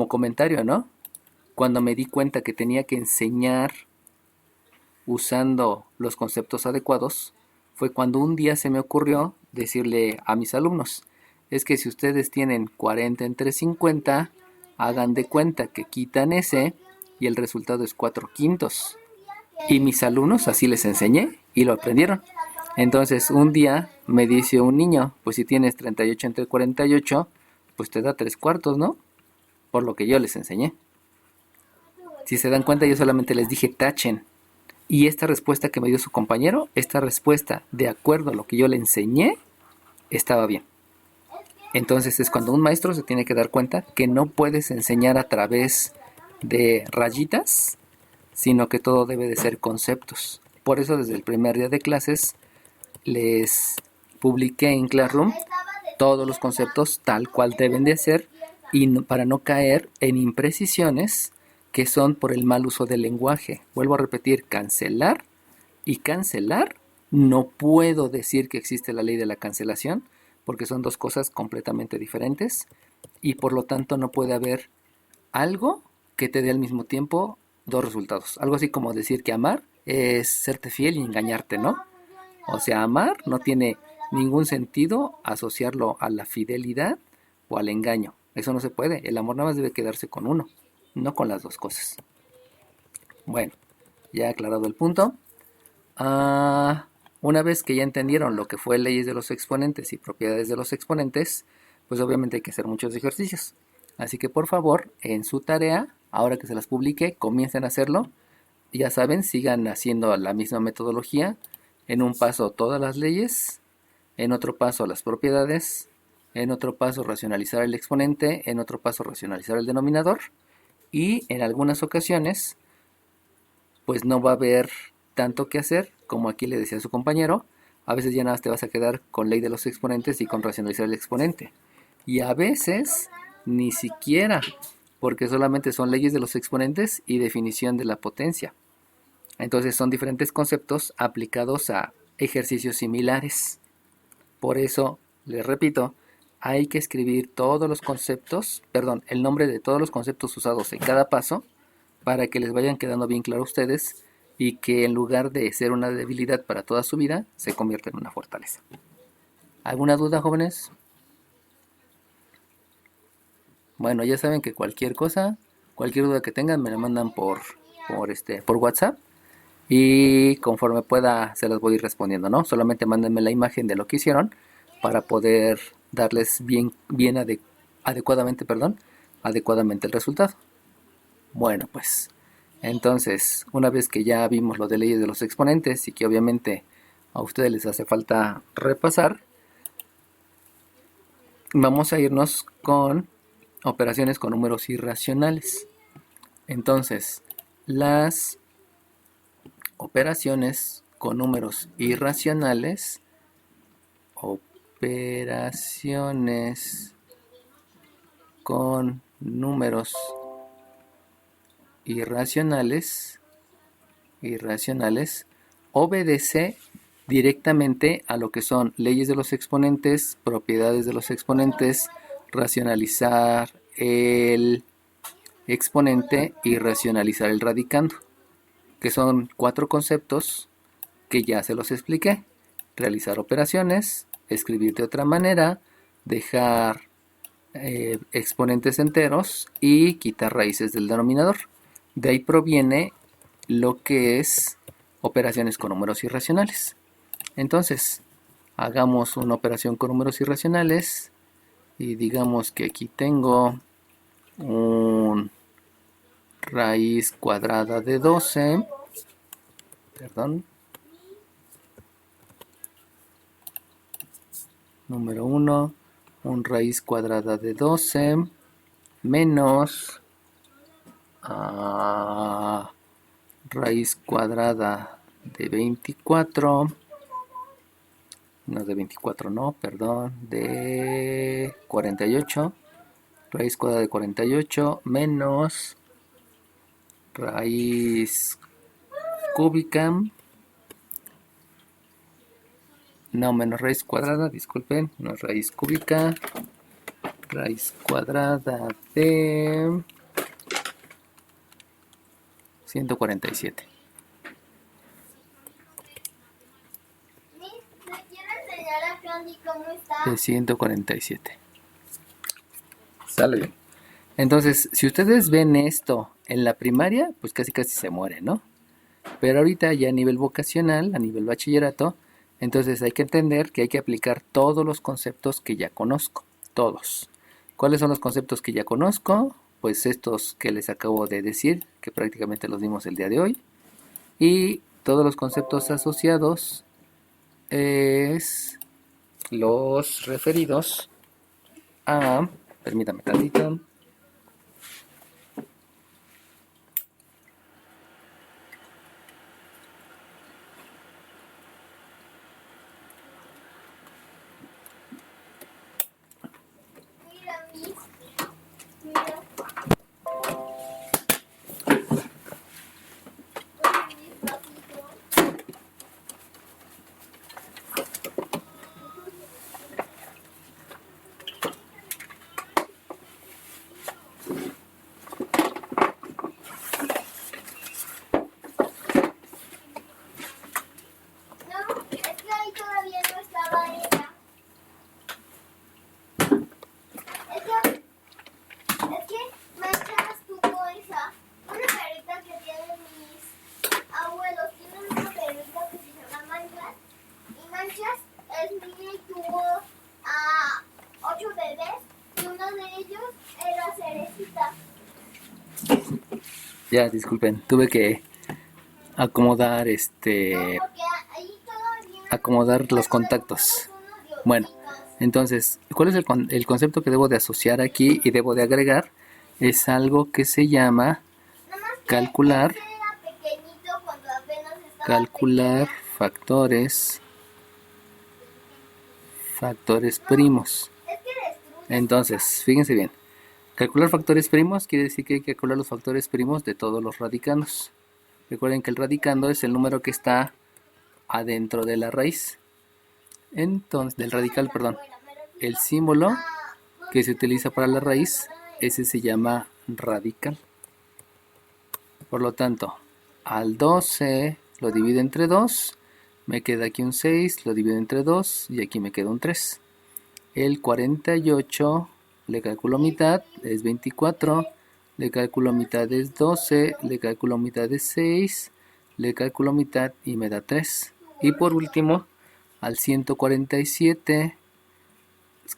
comentario, ¿no? Cuando me di cuenta que tenía que enseñar usando los conceptos adecuados, fue cuando un día se me ocurrió decirle a mis alumnos, es que si ustedes tienen 40 entre 50, hagan de cuenta que quitan ese y el resultado es 4/5. Y mis alumnos así les enseñé y lo aprendieron. Entonces un día me dice un niño, pues si tienes 38 entre 48, pues te da 3/4, ¿no? Por lo que yo les enseñé. Si se dan cuenta, yo solamente les dije tachen. Y esta respuesta que me dio su compañero, esta respuesta de acuerdo a lo que yo le enseñé, estaba bien. Entonces es cuando un maestro se tiene que dar cuenta que no puedes enseñar a través de rayitas, sino que todo debe de ser conceptos. Por eso desde el primer día de clases les publiqué en Classroom todos los conceptos tal cual deben de ser y para no caer en imprecisiones que son por el mal uso del lenguaje. Vuelvo a repetir, cancelar y cancelar. No puedo decir que existe la ley de la cancelación porque son dos cosas completamente diferentes y por lo tanto no puede haber algo que te dé al mismo tiempo dos resultados. Algo así como decir que amar es serte fiel y engañarte, ¿no? O sea, amar no tiene ningún sentido asociarlo a la fidelidad o al engaño. Eso no se puede. El amor nada más debe quedarse con uno, no con las dos cosas. Bueno, ya aclarado el punto. Una vez que ya entendieron lo que fue leyes de los exponentes y propiedades de los exponentes, pues obviamente hay que hacer muchos ejercicios. Así que por favor, en su tarea, ahora que se las publique, comiencen a hacerlo. Ya saben, sigan haciendo la misma metodología. En un paso todas las leyes, en otro paso las propiedades, en otro paso racionalizar el exponente, en otro paso racionalizar el denominador. Y en algunas ocasiones, pues no va a haber tanto que hacer, como aquí le decía a su compañero. A veces ya nada más te vas a quedar con ley de los exponentes y con racionalizar el exponente. Y a veces ni siquiera, porque solamente son leyes de los exponentes y definición de la potencia. Entonces son diferentes conceptos aplicados a ejercicios similares. Por eso, les repito, hay que escribir todos los conceptos, el nombre de todos los conceptos usados en cada paso para que les vayan quedando bien claro a ustedes y que en lugar de ser una debilidad para toda su vida, se convierta en una fortaleza. ¿Alguna duda, jóvenes? Bueno, ya saben que cualquier cosa, Cualquier duda que tengan me la mandan por WhatsApp y conforme pueda se las voy a ir respondiendo, ¿no? Solamente mándenme la imagen de lo que hicieron para poder darles adecuadamente el resultado. Bueno, pues entonces, una vez que ya vimos lo de leyes de los exponentes y que obviamente a ustedes les hace falta repasar, vamos a irnos con operaciones con números irracionales. Entonces, las operaciones con números irracionales, operaciones con números irracionales, obedece directamente a lo que son leyes de los exponentes, propiedades de los exponentes, racionalizar el exponente y racionalizar el radicando, que son 4 conceptos que ya se los expliqué: realizar operaciones, escribir de otra manera, dejar exponentes enteros y quitar raíces del denominador. De ahí proviene lo que es operaciones con números irracionales. Entonces, hagamos una operación con números irracionales y digamos que aquí tengo un raíz cuadrada de 12, número 1, un raíz cuadrada de 12 menos raíz cuadrada de 24, no de 24, no, perdón, de 48, raíz cuadrada de 48 menos raíz cúbica, no, menos raíz cuadrada, disculpen, no es raíz cúbica, raíz cuadrada de 147. ¿Le quiero enseñar a Candy cómo está? De 147. Sale bien. Entonces, si ustedes ven esto en la primaria, pues casi se muere, ¿no? Pero ahorita ya a nivel vocacional, a nivel bachillerato, entonces hay que entender que hay que aplicar todos los conceptos que ya conozco. Todos. ¿Cuáles son los conceptos que ya conozco? Pues estos que les acabo de decir, que prácticamente los vimos el día de hoy. Y todos los conceptos asociados es los referidos a, permítame tantito, Mira, mira. No, es que ahí todavía no estaba ella. Es que manchas tu bolsa. Una perrita que tienen mis abuelos. Tienen una perrita que se llama Manchas. Y Manchas es niña y tuvo a 8 bebés. Y uno de ellos era Cerecita. ya disculpen, tuve que acomodar No, porque ahí todavía acomodar los contactos. Bueno, entonces, ¿cuál es el concepto que debo de asociar aquí y debo de agregar? Es algo que se llama nada más que calcular, ese era pequeñito cuando apenas estaba calcular factores primos. pequeña. Es que destruye. Entonces, fíjense bien. Calcular factores primos quiere decir que hay que calcular los factores primos de todos los radicandos. Recuerden que el radicando es el número que está adentro de la raíz. Entonces, del radical, perdón. El símbolo que se utiliza para la raíz, ese se llama radical. Por lo tanto, al 12 lo divido entre 2, me queda aquí un 6, lo divido entre 2 y aquí me queda un 3. El 48 le calculo mitad, es 24, le calculo mitad es 12, le calculo mitad es 6, le calculo mitad y me da 3. Y por último, al 147,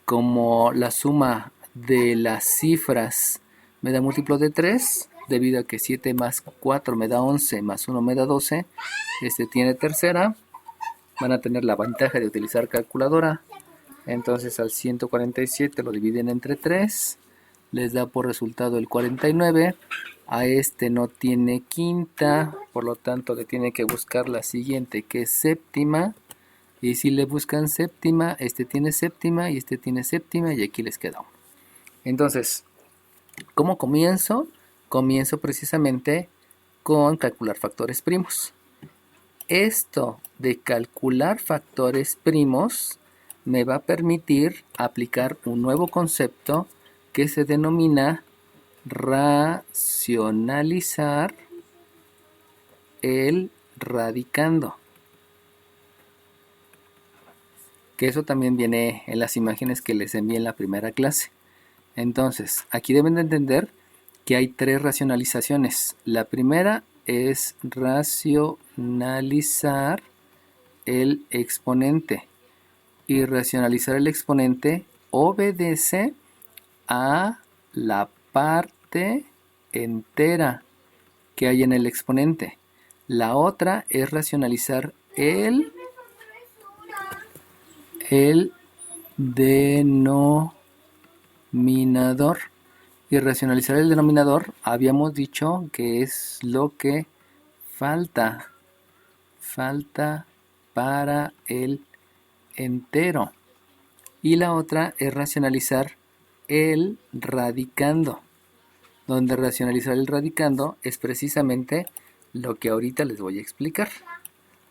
como la suma de las cifras me da múltiplo de 3, debido a que 7 más 4 me da 11, más 1 me da 12, este tiene tercera, van a tener la ventaja de utilizar calculadora. Entonces al 147 lo dividen entre 3, les da por resultado el 49. A este no tiene quinta, por lo tanto le tiene que buscar la siguiente, que es séptima. Y si le buscan séptima, este tiene séptima y este tiene séptima, y aquí les queda uno. Entonces, ¿cómo comienzo? Comienzo precisamente con calcular factores primos. Esto de calcular factores primos me va a permitir aplicar un nuevo concepto que se denomina racionalizar el radicando. Que eso también viene en las imágenes que les envié en la primera clase. Entonces, aquí deben de entender que hay 3 racionalizaciones. La primera es racionalizar el exponente. Y racionalizar el exponente obedece a la parte entera que hay en el exponente. La otra es racionalizar el denominador. Y racionalizar el denominador habíamos dicho que es lo que falta para el entero. Y la otra es racionalizar el radicando, donde racionalizar el radicando es precisamente lo que ahorita les voy a explicar.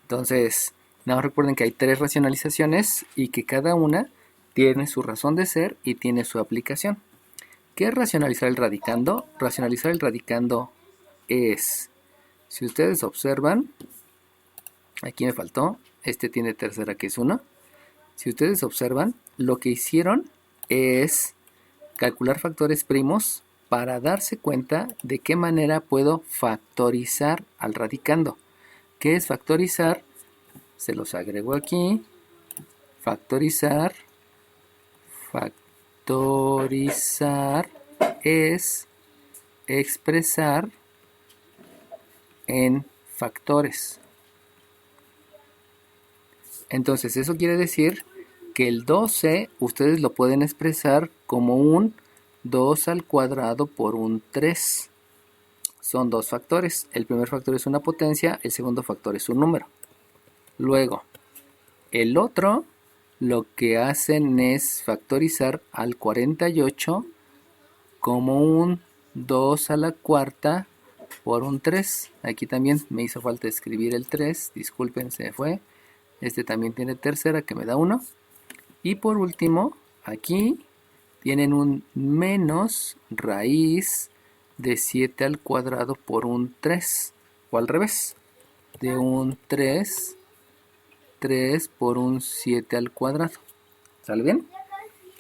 Entonces, no, recuerden que hay 3 racionalizaciones y que cada una tiene su razón de ser y tiene su aplicación. ¿Qué es racionalizar el radicando? Racionalizar el radicando es, si ustedes observan, aquí me faltó, este tiene tercera que es 1. Si ustedes observan, lo que hicieron es calcular factores primos para darse cuenta de qué manera puedo factorizar al radicando. ¿Qué es factorizar? Se los agrego aquí. Factorizar es expresar en factores. Entonces eso quiere decir que el 12 ustedes lo pueden expresar como un 2 al cuadrado por un 3. Son 2 factores. El primer factor es una potencia, el segundo factor es un número. Luego, el otro lo que hacen es factorizar al 48 como un 2 a la cuarta por un 3. Aquí también me hizo falta escribir el 3, disculpen, se fue. Este también tiene tercera que me da 1. Y por último, aquí tienen un menos raíz de 7 al cuadrado por un 3. O al revés, de un 3 por un 7 al cuadrado. ¿Sale bien?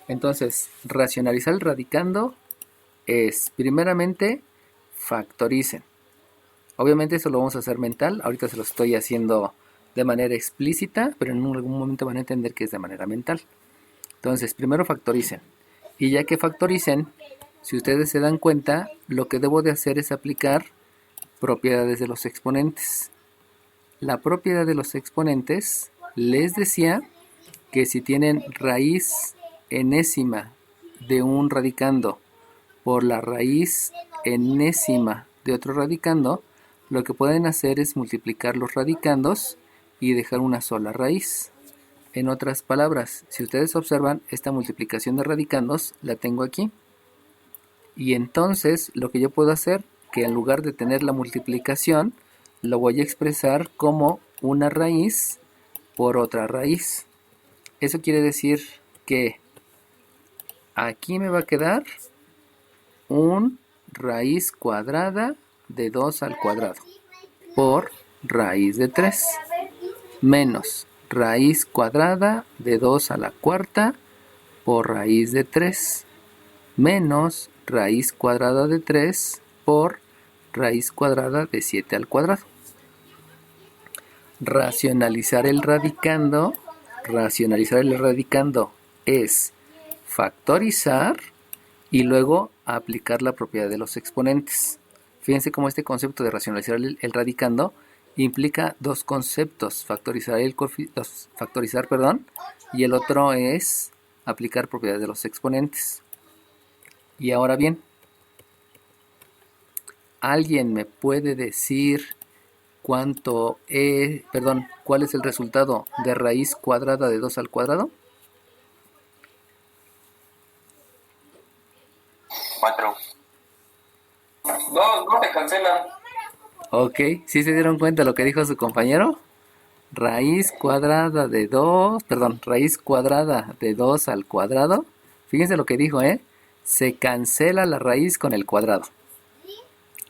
Entonces, racionalizar el radicando es, primeramente, factoricen. Obviamente eso lo vamos a hacer mental. Ahorita se lo estoy haciendo de manera explícita, pero en algún momento van a entender que es de manera mental. Entonces, primero factoricen. Y ya que factoricen, si ustedes se dan cuenta, lo que debo de hacer es aplicar propiedades de los exponentes. La propiedad de los exponentes les decía que si tienen raíz enésima de un radicando por la raíz enésima de otro radicando, lo que pueden hacer es multiplicar los radicandos y dejar una sola raíz. En otras palabras, si ustedes observan, esta multiplicación de radicandos la tengo aquí. Y entonces lo que yo puedo hacer, que en lugar de tener la multiplicación, lo voy a expresar como una raíz por otra raíz. Eso quiere decir que aquí me va a quedar un raíz cuadrada de 2 al cuadrado por raíz de 3 menos raíz cuadrada de 2 a la cuarta por raíz de 3 menos raíz cuadrada de 3 por raíz cuadrada de 7 al cuadrado. Racionalizar el radicando es factorizar y luego aplicar la propiedad de los exponentes. Fíjense cómo este concepto de racionalizar el radicando implica dos conceptos, factorizar, y el otro es aplicar propiedades de los exponentes. Y ahora bien, ¿alguien me puede decir cuál es el resultado de raíz cuadrada de 2 al cuadrado? 4. No te cancelan. Ok, ¿sí se dieron cuenta de lo que dijo su compañero? Raíz cuadrada de 2 al cuadrado. Fíjense lo que dijo, se cancela la raíz con el cuadrado.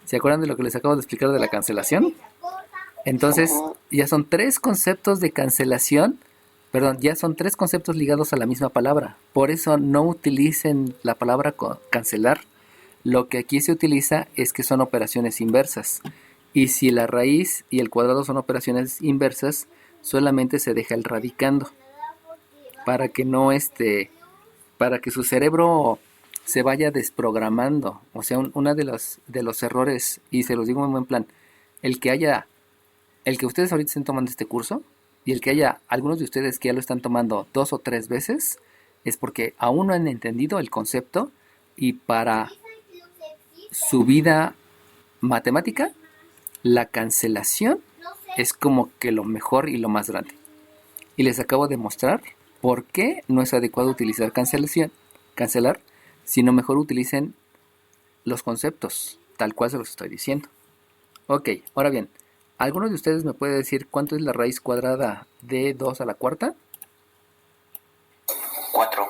¿Se acuerdan de lo que les acabo de explicar de la cancelación? Entonces, ya son 3 conceptos de cancelación, ya son 3 conceptos ligados a la misma palabra. Por eso no utilicen la palabra cancelar. Lo que aquí se utiliza es que son operaciones inversas. Y si la raíz y el cuadrado son operaciones inversas, solamente se deja el radicando. Para que su cerebro se vaya desprogramando. O sea, uno de los errores, y se los digo en buen plan, el que ustedes ahorita estén tomando este curso, y el que haya algunos de ustedes que ya lo están tomando 2 o 3 veces, es porque aún no han entendido el concepto, y para su vida matemática, la cancelación es como que lo mejor y lo más grande. Y les acabo de mostrar por qué no es adecuado utilizar cancelar, sino mejor utilicen los conceptos, tal cual se los estoy diciendo. Ok, ahora bien, ¿alguno de ustedes me puede decir cuánto es la raíz cuadrada de 2 a la cuarta? 4.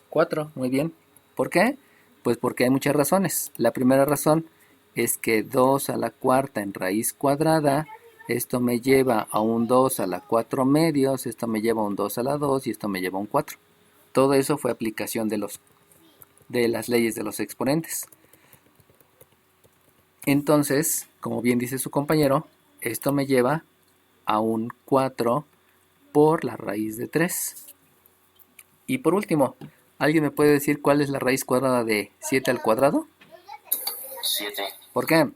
4, muy bien. ¿Por qué? Pues porque hay muchas razones. La primera razón es que 2 a la cuarta en raíz cuadrada, esto me lleva a un 2 a la 4 medios, esto me lleva a un 2 a la 2 y esto me lleva a un 4. Todo eso fue aplicación de las leyes de los exponentes. Entonces, como bien dice su compañero, esto me lleva a un 4 por la raíz de 3. Y por último, ¿alguien me puede decir cuál es la raíz cuadrada de 7 al cuadrado? 7. ¿Por qué?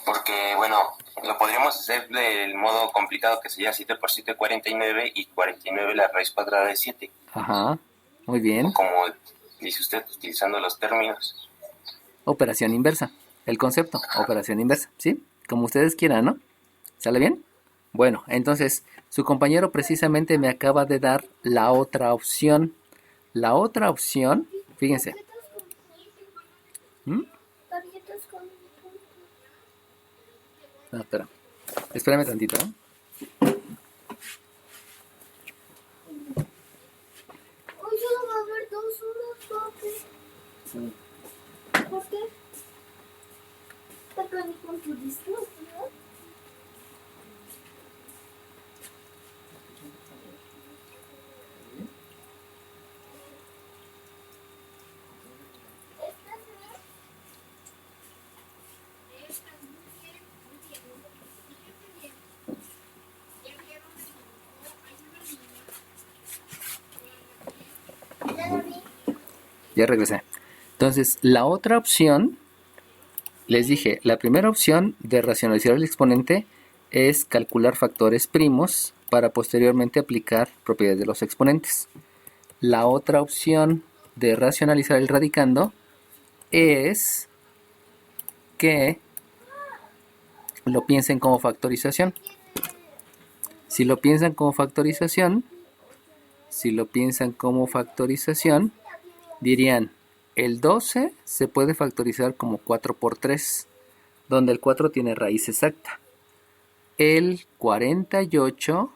Porque, bueno, lo podríamos hacer del modo complicado que sería 7 por 7, 49, y 49 la raíz cuadrada de 7. Ajá, muy bien. Como dice usted, utilizando los términos. Operación inversa. El concepto, operación inversa, ¿sí? Como ustedes quieran, ¿no? ¿Sale bien? Bueno, entonces, su compañero precisamente me acaba de dar la otra opción. La otra opción, fíjense. No, espera. Espérame tantito, ¿eh? Hoy solo va a haber 2 horas, papi. Sí. ¿Por qué? Porque ni con tu disco, ¿no? Ya regresé. Entonces, la otra opción, les dije, la primera opción de racionalizar el exponente es calcular factores primos para posteriormente aplicar propiedades de los exponentes. La otra opción de racionalizar el radicando es que lo piensen como factorización. Si lo piensan como factorización, dirían, el 12 se puede factorizar como 4 por 3, donde el 4 tiene raíz exacta. El 48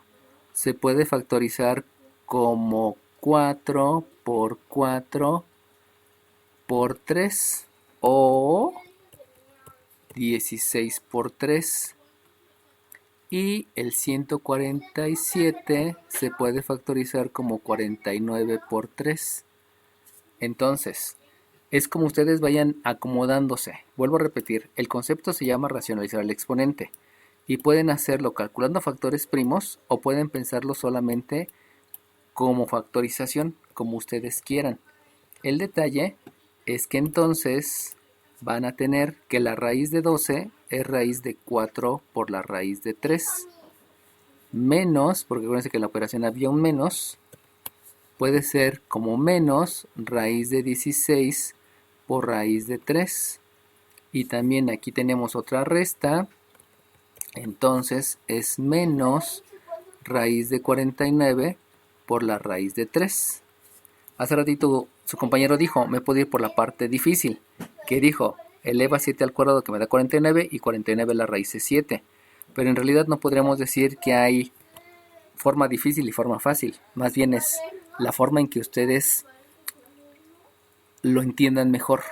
se puede factorizar como 4 por 4 por 3 o 16 por 3. Y el 147 se puede factorizar como 49 por 3. Entonces, es como ustedes vayan acomodándose. Vuelvo a repetir, el concepto se llama racionalizar el exponente. Y pueden hacerlo calculando factores primos o pueden pensarlo solamente como factorización, como ustedes quieran. El detalle es que entonces van a tener que la raíz de 12 es raíz de 4 por la raíz de 3. Menos, porque acuérdense que en la operación había un menos, puede ser como menos raíz de 16 por raíz de 3. Y también aquí tenemos otra resta, entonces es menos raíz de 49 por la raíz de 3. Hace ratito su compañero dijo, me puedo ir por la parte difícil. ¿Qué dijo? Eleva 7 al cuadrado que me da 49 y 49 la raíz es 7. Pero en realidad no podríamos decir que hay forma difícil y forma fácil. Más bien es la forma en que ustedes lo entiendan mejor.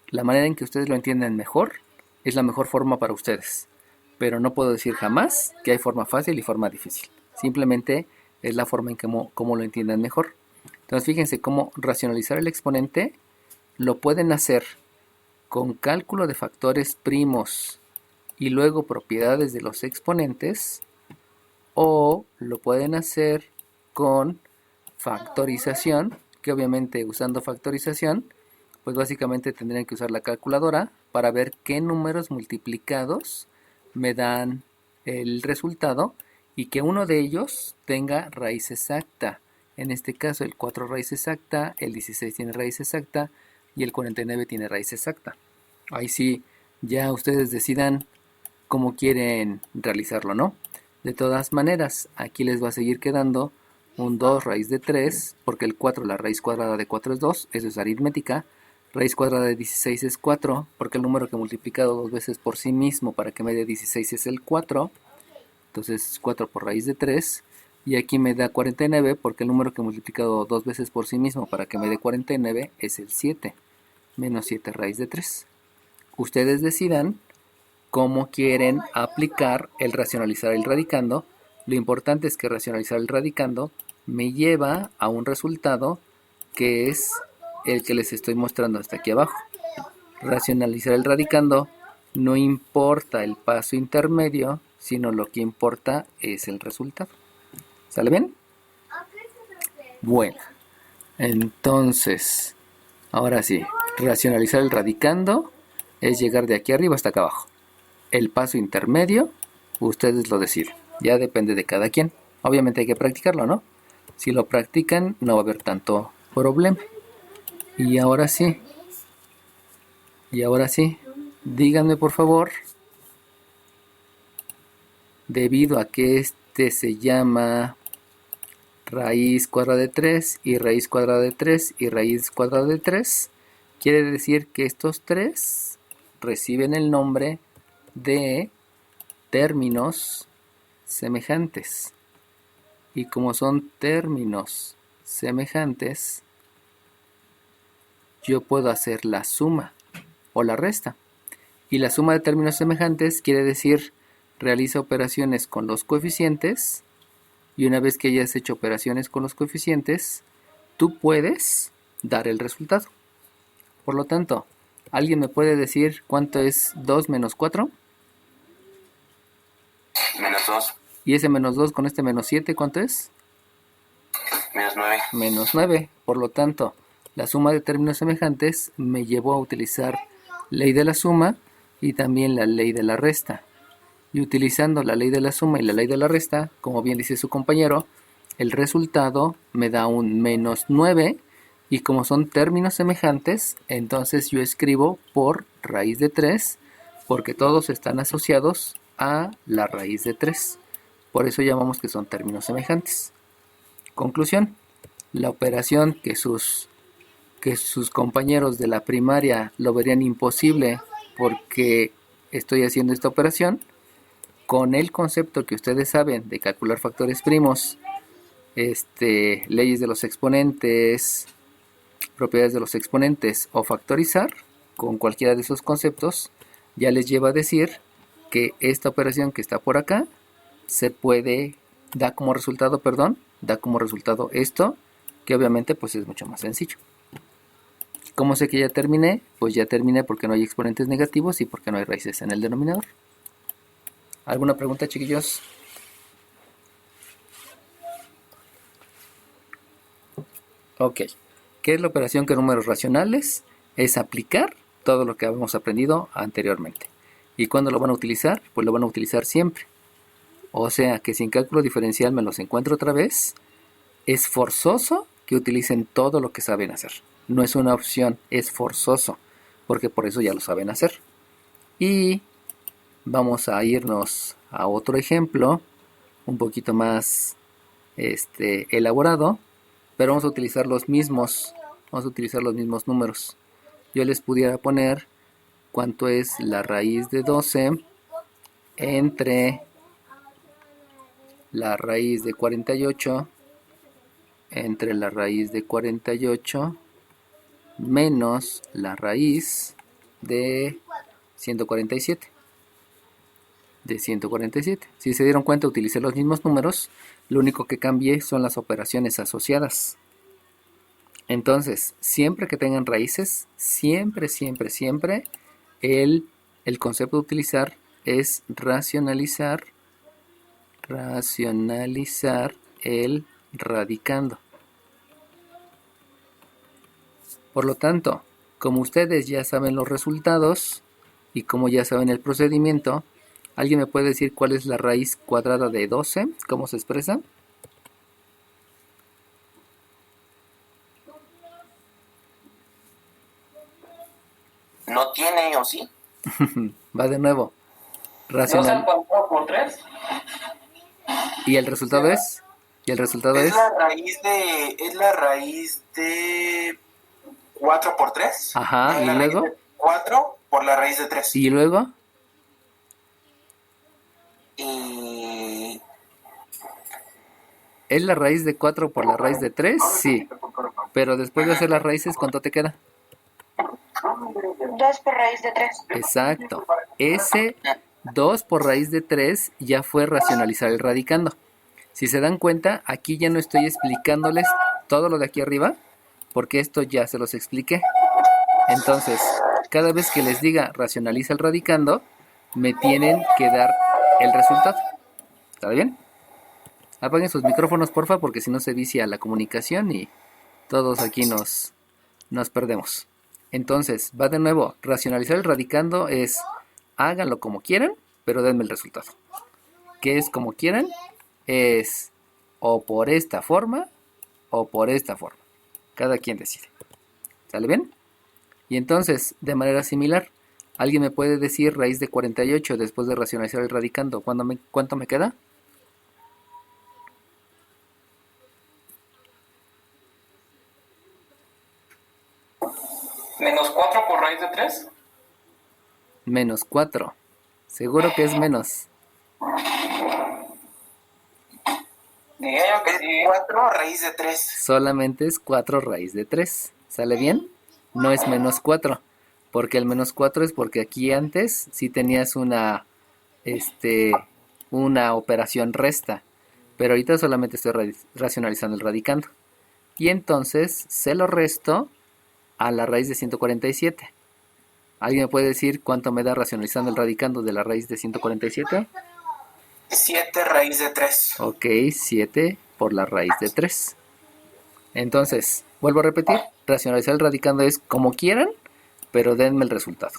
La manera en que ustedes lo entiendan mejor es la mejor forma para ustedes. Pero no puedo decir jamás que hay forma fácil y forma difícil. Simplemente es la forma en que cómo lo entiendan mejor. Entonces fíjense cómo racionalizar el exponente lo pueden hacer con cálculo de factores primos y luego propiedades de los exponentes, o lo pueden hacer con factorización, que obviamente usando factorización, pues básicamente tendrían que usar la calculadora para ver qué números multiplicados me dan el resultado y que uno de ellos tenga raíz exacta. En este caso el 4 raíz exacta, el 16 tiene raíz exacta y el 49 tiene raíz exacta. Ahí sí, ya ustedes decidan cómo quieren realizarlo, ¿no? De todas maneras, aquí les va a seguir quedando un 2 raíz de 3, porque el 4, la raíz cuadrada de 4 es 2, eso es aritmética. Raíz cuadrada de 16 es 4, porque el número que he multiplicado dos veces por sí mismo para que me dé 16 es el 4. Entonces 4 por raíz de 3. Y aquí me da 49, porque el número que he multiplicado dos veces por sí mismo para que me dé 49 es el 7. Menos 7 raíz de 3. Ustedes decidan cómo quieren aplicar el racionalizar el radicando. Lo importante es que racionalizar el radicando me lleva a un resultado que es el que les estoy mostrando hasta aquí abajo. Racionalizar el radicando no importa el paso intermedio, sino lo que importa es el resultado. ¿Sale bien? Bueno, entonces, ahora sí, racionalizar el radicando es llegar de aquí arriba hasta acá abajo. El paso intermedio, ustedes lo deciden. Ya depende de cada quien. Obviamente hay que practicarlo, ¿no? Si lo practican, no va a haber tanto problema. Y ahora sí, díganme por favor, debido a que este se llama raíz cuadrada de 3 y raíz cuadrada de 3 y raíz cuadrada de 3, quiere decir que estos tres reciben el nombre de términos semejantes. Y como son términos semejantes, yo puedo hacer la suma o la resta. Y la suma de términos semejantes quiere decir realiza operaciones con los coeficientes, y una vez que hayas hecho operaciones con los coeficientes, tú puedes dar el resultado. Por lo tanto, ¿alguien me puede decir cuánto es 2 menos 4? Menos 2. ¿Y ese menos 2 con este menos 7 cuánto es? Menos 9. Menos 9. Por lo tanto, la suma de términos semejantes me llevó a utilizar ley de la suma y también la ley de la resta. Y utilizando la ley de la suma y la ley de la resta, como bien dice su compañero, el resultado me da un menos 9. Y como son términos semejantes, entonces yo escribo por raíz de 3, porque todos están asociados a la raíz de 3. Por eso llamamos que son términos semejantes. Conclusión, la operación que sus compañeros de la primaria lo verían imposible porque estoy haciendo esta operación, con el concepto que ustedes saben de calcular factores primos, leyes de los exponentes, propiedades de los exponentes o factorizar, con cualquiera de esos conceptos, ya les lleva a decir que esta operación que está por acá da como resultado esto, que obviamente pues es mucho más sencillo. ¿Cómo sé que ya terminé? Pues ya terminé porque no hay exponentes negativos y porque no hay raíces en el denominador. ¿Alguna pregunta, chiquillos? Ok. ¿Qué es la operación con números racionales? Es aplicar todo lo que habíamos aprendido anteriormente. ¿Y cuándo lo van a utilizar? Pues lo van a utilizar siempre. O sea que si en cálculo diferencial me los encuentro otra vez, es forzoso que utilicen todo lo que saben hacer. No es una opción, es forzoso, porque por eso ya lo saben hacer. Y vamos a irnos a otro ejemplo, un poquito más elaborado, pero vamos a utilizar los mismos números. Yo les pudiera poner cuánto es la raíz de 12 entre la raíz de 48 entre la raíz de 48 menos la raíz de 147. Si se dieron cuenta, utilicé los mismos números, lo único que cambié son las operaciones asociadas. Entonces, siempre que tengan raíces, siempre, el concepto de utilizar es racionalizar el radicando. Por lo tanto, como ustedes ya saben los resultados y como ya saben el procedimiento, ¿alguien me puede decir cuál es la raíz cuadrada de 12? ¿Cómo se expresa? ¿No tiene o sí? Va de nuevo. 12 al cuadrado por 3. ¿Y el resultado es? ¿Y el resultado es? Es la raíz de 4 por 3. Ajá, ¿y luego? 4 por la raíz de 3. ¿Y luego? Y... ¿Es la raíz de 4 por la raíz de 3? Sí. Pero después de hacer las raíces, ¿cuánto te queda? 2 por raíz de 3. Exacto. Ese 2 por raíz de 3 ya fue racionalizar el radicando. Si se dan cuenta, aquí ya no estoy explicándoles todo lo de aquí arriba, porque esto ya se los expliqué. Entonces, cada vez que les diga racionaliza el radicando, me tienen que dar el resultado. ¿Está bien? Apaguen sus micrófonos, porfa, porque si no se vicia la comunicación y todos aquí nos perdemos. Entonces, va de nuevo. Racionalizar el radicando es háganlo como quieran, pero denme el resultado. ¿Qué es como quieran? Es o por esta forma o por esta forma. Cada quien decide. ¿Sale bien? Y entonces, de manera similar, ¿alguien me puede decir raíz de 48 después de racionalizar el radicando? ¿Cuánto me queda? ¿Menos 4 por raíz de 3? Menos 4. Seguro que es menos. Diría yo que sí. 4 raíz de 3. Solamente es 4 raíz de 3. ¿Sale bien? No es menos 4. Porque el menos 4 es porque aquí antes sí tenías una operación resta. Pero ahorita solamente estoy racionalizando el radicando. Y entonces se lo resto a la raíz de 147. ¿Alguien me puede decir cuánto me da racionalizando el radicando de la raíz de 147? 7 raíz de 3. Ok, 7 por la raíz de 3. Entonces, vuelvo a repetir, racionalizar el radicando es como quieran, pero denme el resultado.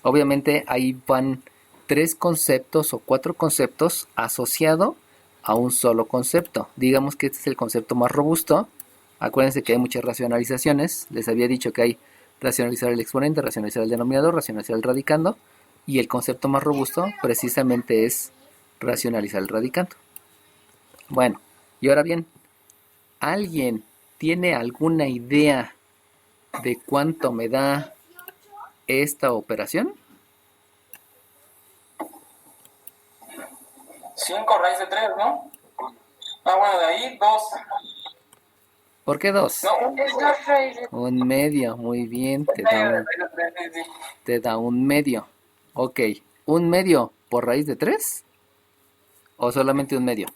Obviamente ahí van 3 conceptos o 4 conceptos asociados a un solo concepto. Digamos que este es el concepto más robusto. Acuérdense que hay muchas racionalizaciones. Les había dicho que hay racionalizar el exponente, racionalizar el denominador, racionalizar el radicando. Y el concepto más robusto precisamente es racionalizar el radicando. Bueno, y ahora bien, ¿alguien tiene alguna idea de cuánto me da esta operación? 5 raíz de 3, ¿no? Ah, bueno, de ahí 2. ¿Por qué 2? No, Es 2 raíz de 3. Un medio, muy bien, te da un medio. Ok, ¿un medio por raíz de 3? ¿O solamente un medio?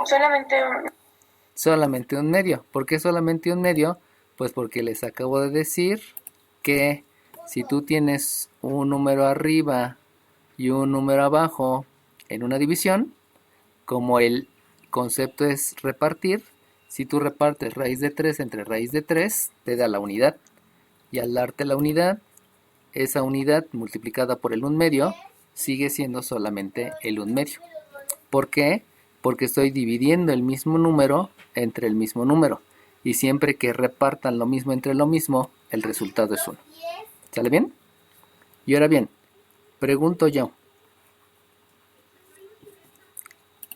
Solamente un... Solamente un medio. ¿Por qué solamente un medio? Pues porque les acabo de decir que si tú tienes un número arriba y un número abajo en una división, como el concepto es repartir, si tú repartes raíz de 3 entre raíz de 3, te da la unidad. Y al darte la unidad, esa unidad multiplicada por el 1/2 sigue siendo solamente el 1/2. ¿Por qué? Porque estoy dividiendo el mismo número entre el mismo número. Y siempre que repartan lo mismo entre lo mismo, el resultado es 1. ¿Sale bien? Y ahora bien, pregunto yo.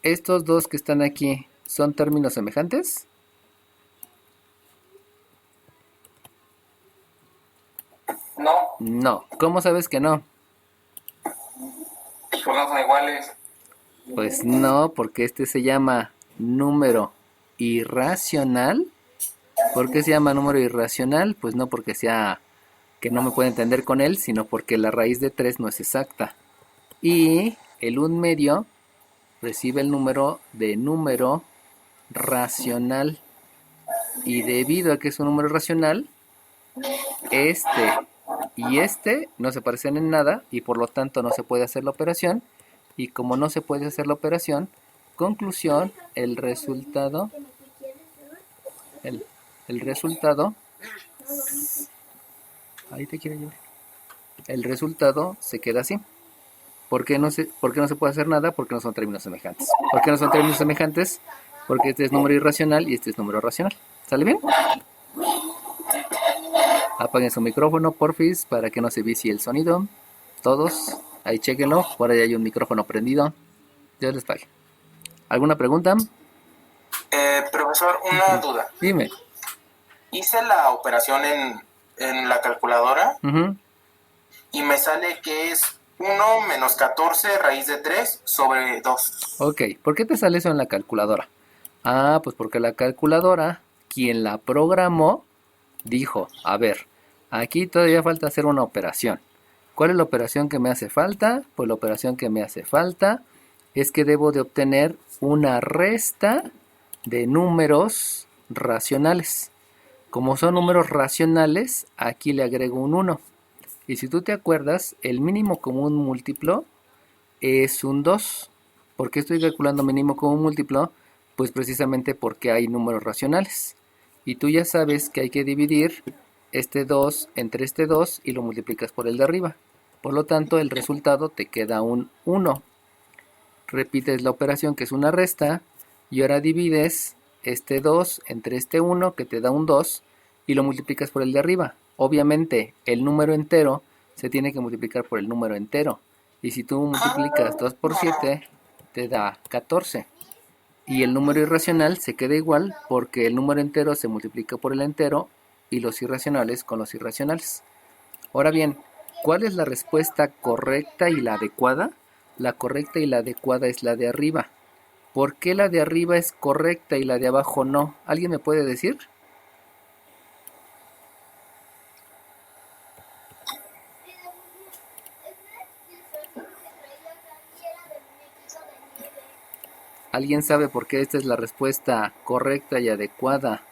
¿Estos dos que están aquí son términos semejantes? No, No. ¿Cómo sabes que no? pues no son iguales. Pues no, porque este se llama número irracional. ¿Por qué se llama número irracional? Pues no porque sea que no me puedo entender con él, sino porque la raíz de 3 no es exacta. Y el 1/2 recibe el número de número racional. Y debido a que es un número racional, este y este no se parecen en nada y por lo tanto no se puede hacer la operación. Y como no se puede hacer la operación, conclusión, el resultado ahí te quiero llevar. El resultado se queda así. ¿Por qué no se puede hacer nada? Porque no son términos semejantes. ¿Por qué no son términos semejantes? Porque este es número irracional y este es número racional. ¿Sale bien? Apaguen su micrófono, porfis, para que no se vicie el sonido. Todos, ahí chequenlo. Por ahí hay un micrófono prendido. Dios les pague. ¿Alguna pregunta? Profesor, una duda. Dime. Hice la operación en la calculadora Ujú. y me sale que es 1 menos 14 raíz de 3 sobre 2. Ok, ¿por qué te sale eso en la calculadora? Ah, pues porque la calculadora, quien la programó, dijo, a ver, aquí todavía falta hacer una operación. ¿Cuál es la operación que me hace falta? Pues la operación que me hace falta es que debo de obtener una resta de números racionales. Como son números racionales, aquí le agrego un 1. Y si tú te acuerdas, el mínimo común múltiplo es un 2. ¿Por qué estoy calculando mínimo común múltiplo? Pues precisamente porque hay números racionales. Y tú ya sabes que hay que dividir este 2 entre este 2 y lo multiplicas por el de arriba. Por lo tanto, el resultado te queda un 1. Repites la operación que es una resta y ahora divides este 2 entre este 1 que te da un 2 y lo multiplicas por el de arriba. Obviamente el número entero se tiene que multiplicar por el número entero. Y si tú multiplicas 2 por 7 te da 14. Y el número irracional se queda igual porque el número entero se multiplica por el entero y los irracionales con los irracionales. Ahora bien, ¿cuál es la respuesta correcta y la adecuada? La correcta y la adecuada es la de arriba. ¿Por qué la de arriba es correcta y la de abajo no? ¿Alguien me puede decir? ¿Alguien sabe por qué esta es la respuesta correcta y adecuada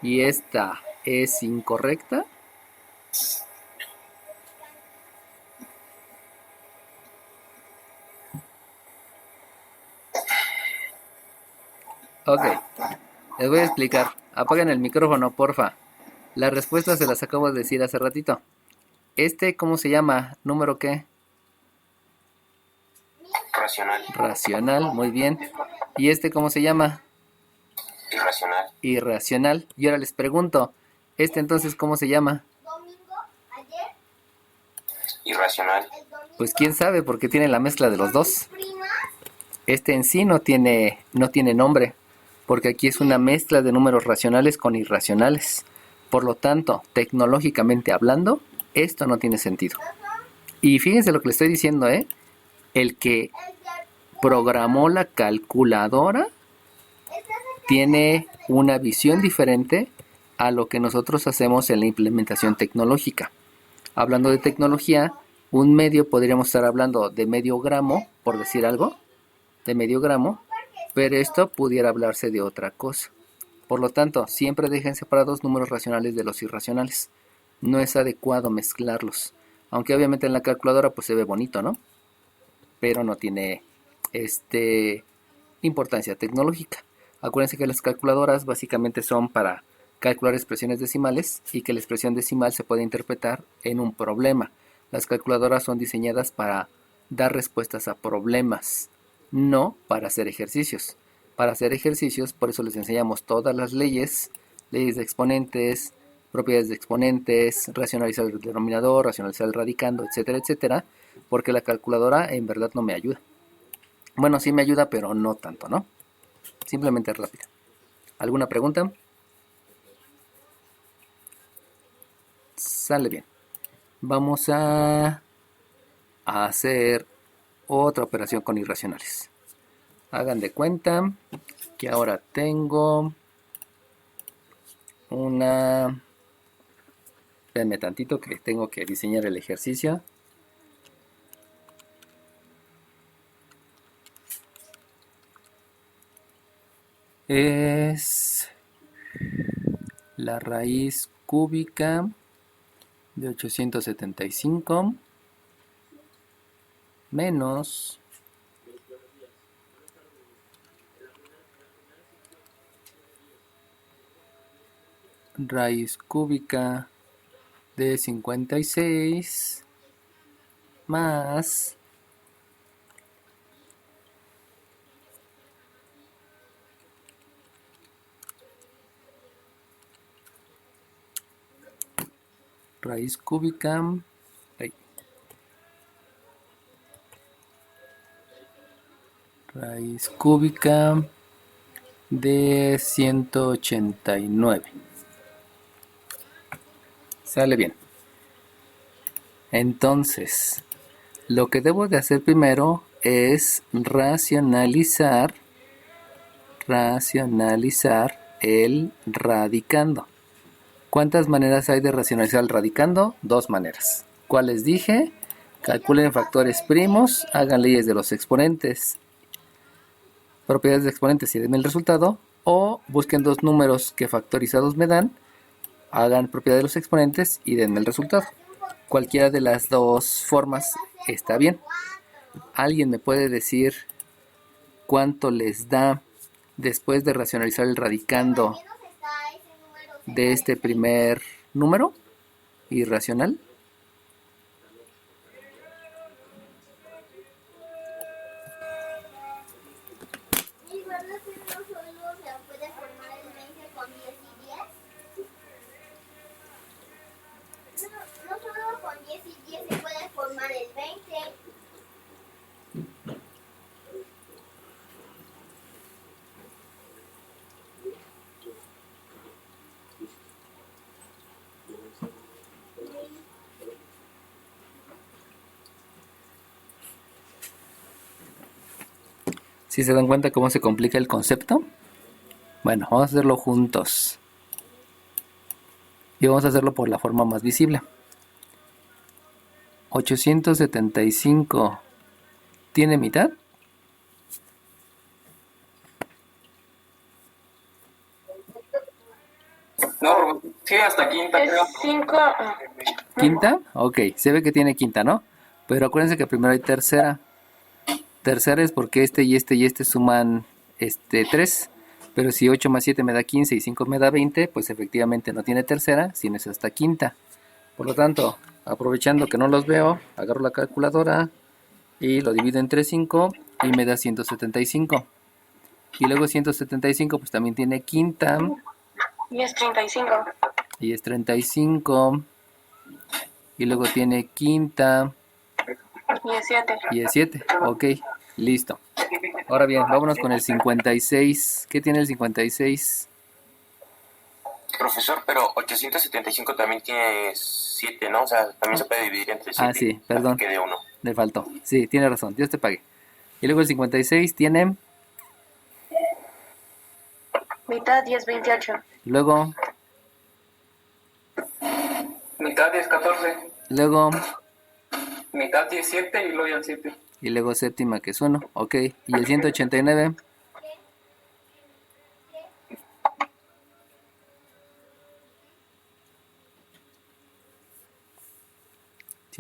y esta es incorrecta? Ok, les voy a explicar. Apaguen el micrófono, porfa. La respuesta se las acabo de decir hace ratito. ¿Cómo se llama? ¿Número qué? Racional. Racional, muy bien. ¿Y cómo se llama? Irracional. Irracional. Y ahora les pregunto, entonces cómo se llama? Domingo, ayer, Irracional. el domingo, Pues quién sabe, porque tiene la mezcla de los dos. primas, En sí no tiene nombre, porque aquí es una mezcla de números racionales con irracionales. Por lo tanto, tecnológicamente hablando, esto no tiene sentido. Y fíjense lo que le estoy diciendo, ¿eh? El que programó la calculadora tiene una visión diferente a lo que nosotros hacemos en la implementación tecnológica. Hablando de tecnología, un medio podríamos estar hablando de medio gramo, por decir algo, de medio gramo, pero esto pudiera hablarse de otra cosa. Por lo tanto, siempre dejen separados números racionales de los irracionales. No es adecuado mezclarlos. Aunque obviamente en la calculadora pues se ve bonito, ¿no? Pero no tiene importancia tecnológica. Acuérdense que las calculadoras básicamente son para calcular expresiones decimales y que la expresión decimal se puede interpretar en un problema. Las calculadoras son diseñadas para dar respuestas a problemas, no para hacer ejercicios. Para hacer ejercicios, por eso les enseñamos todas las leyes de exponentes, propiedades de exponentes, racionalizar el denominador, racionalizar el radicando, etcétera, etcétera, porque la calculadora en verdad no me ayuda. Bueno, sí me ayuda, pero no tanto, ¿no? Simplemente rápida. ¿Alguna pregunta? Sale bien. Vamos a hacer otra operación con irracionales. Hagan de cuenta que ahora tengo una... Espérenme tantito que tengo que diseñar el ejercicio. Es la raíz cúbica de 875 menos raíz cúbica de 56 más raíz cúbica raíz cúbica de 189. Sale bien. Entonces, lo que debo de hacer primero es racionalizar el radicando. ¿Cuántas maneras hay de racionalizar el radicando? 2 maneras. ¿Cuáles dije? Calculen factores primos, hagan leyes de los exponentes, propiedades de exponentes y denme el resultado, o busquen 2 números que factorizados me dan, hagan propiedad de los exponentes y denme el resultado. Cualquiera de las 2 formas está bien. ¿Alguien me puede decir cuánto les da después de racionalizar el radicando de este primer número irracional? ¿Sí se dan cuenta cómo se complica el concepto? Bueno, vamos a hacerlo juntos. Y vamos a hacerlo por la forma más visible. 875 ¿tiene mitad? No, sí, hasta quinta, creo. 5. ¿Quinta? Ok, se ve que tiene quinta, ¿no? Pero acuérdense que primero hay tercera. Tercera es porque este y este suman 3. Pero si 8 más 7 me da 15 y 5 me da 20, pues efectivamente no tiene tercera, sino es hasta quinta. Por lo tanto, aprovechando que no los veo, agarro la calculadora y lo divido entre 5 y me da 175. Y luego 175 pues también tiene quinta. Y es 35. Y es 35. Y luego tiene quinta. Y es 7. Y es 7. Ok, listo. Ahora bien, vámonos con el 56. ¿Qué tiene el 56? Profesor, pero 875 también tiene 7, ¿no? O sea, también se puede dividir entre 7. Ah, sí, perdón. Que de 1. Le faltó. Sí, tiene razón. Dios te pague. Y luego el 56 tiene... Mitad y es 28. Luego... Mitad 10, 14. Luego... Mitad 17 y luego ya el 7. Y luego séptima que es 1. Ok. ¿Y el 189?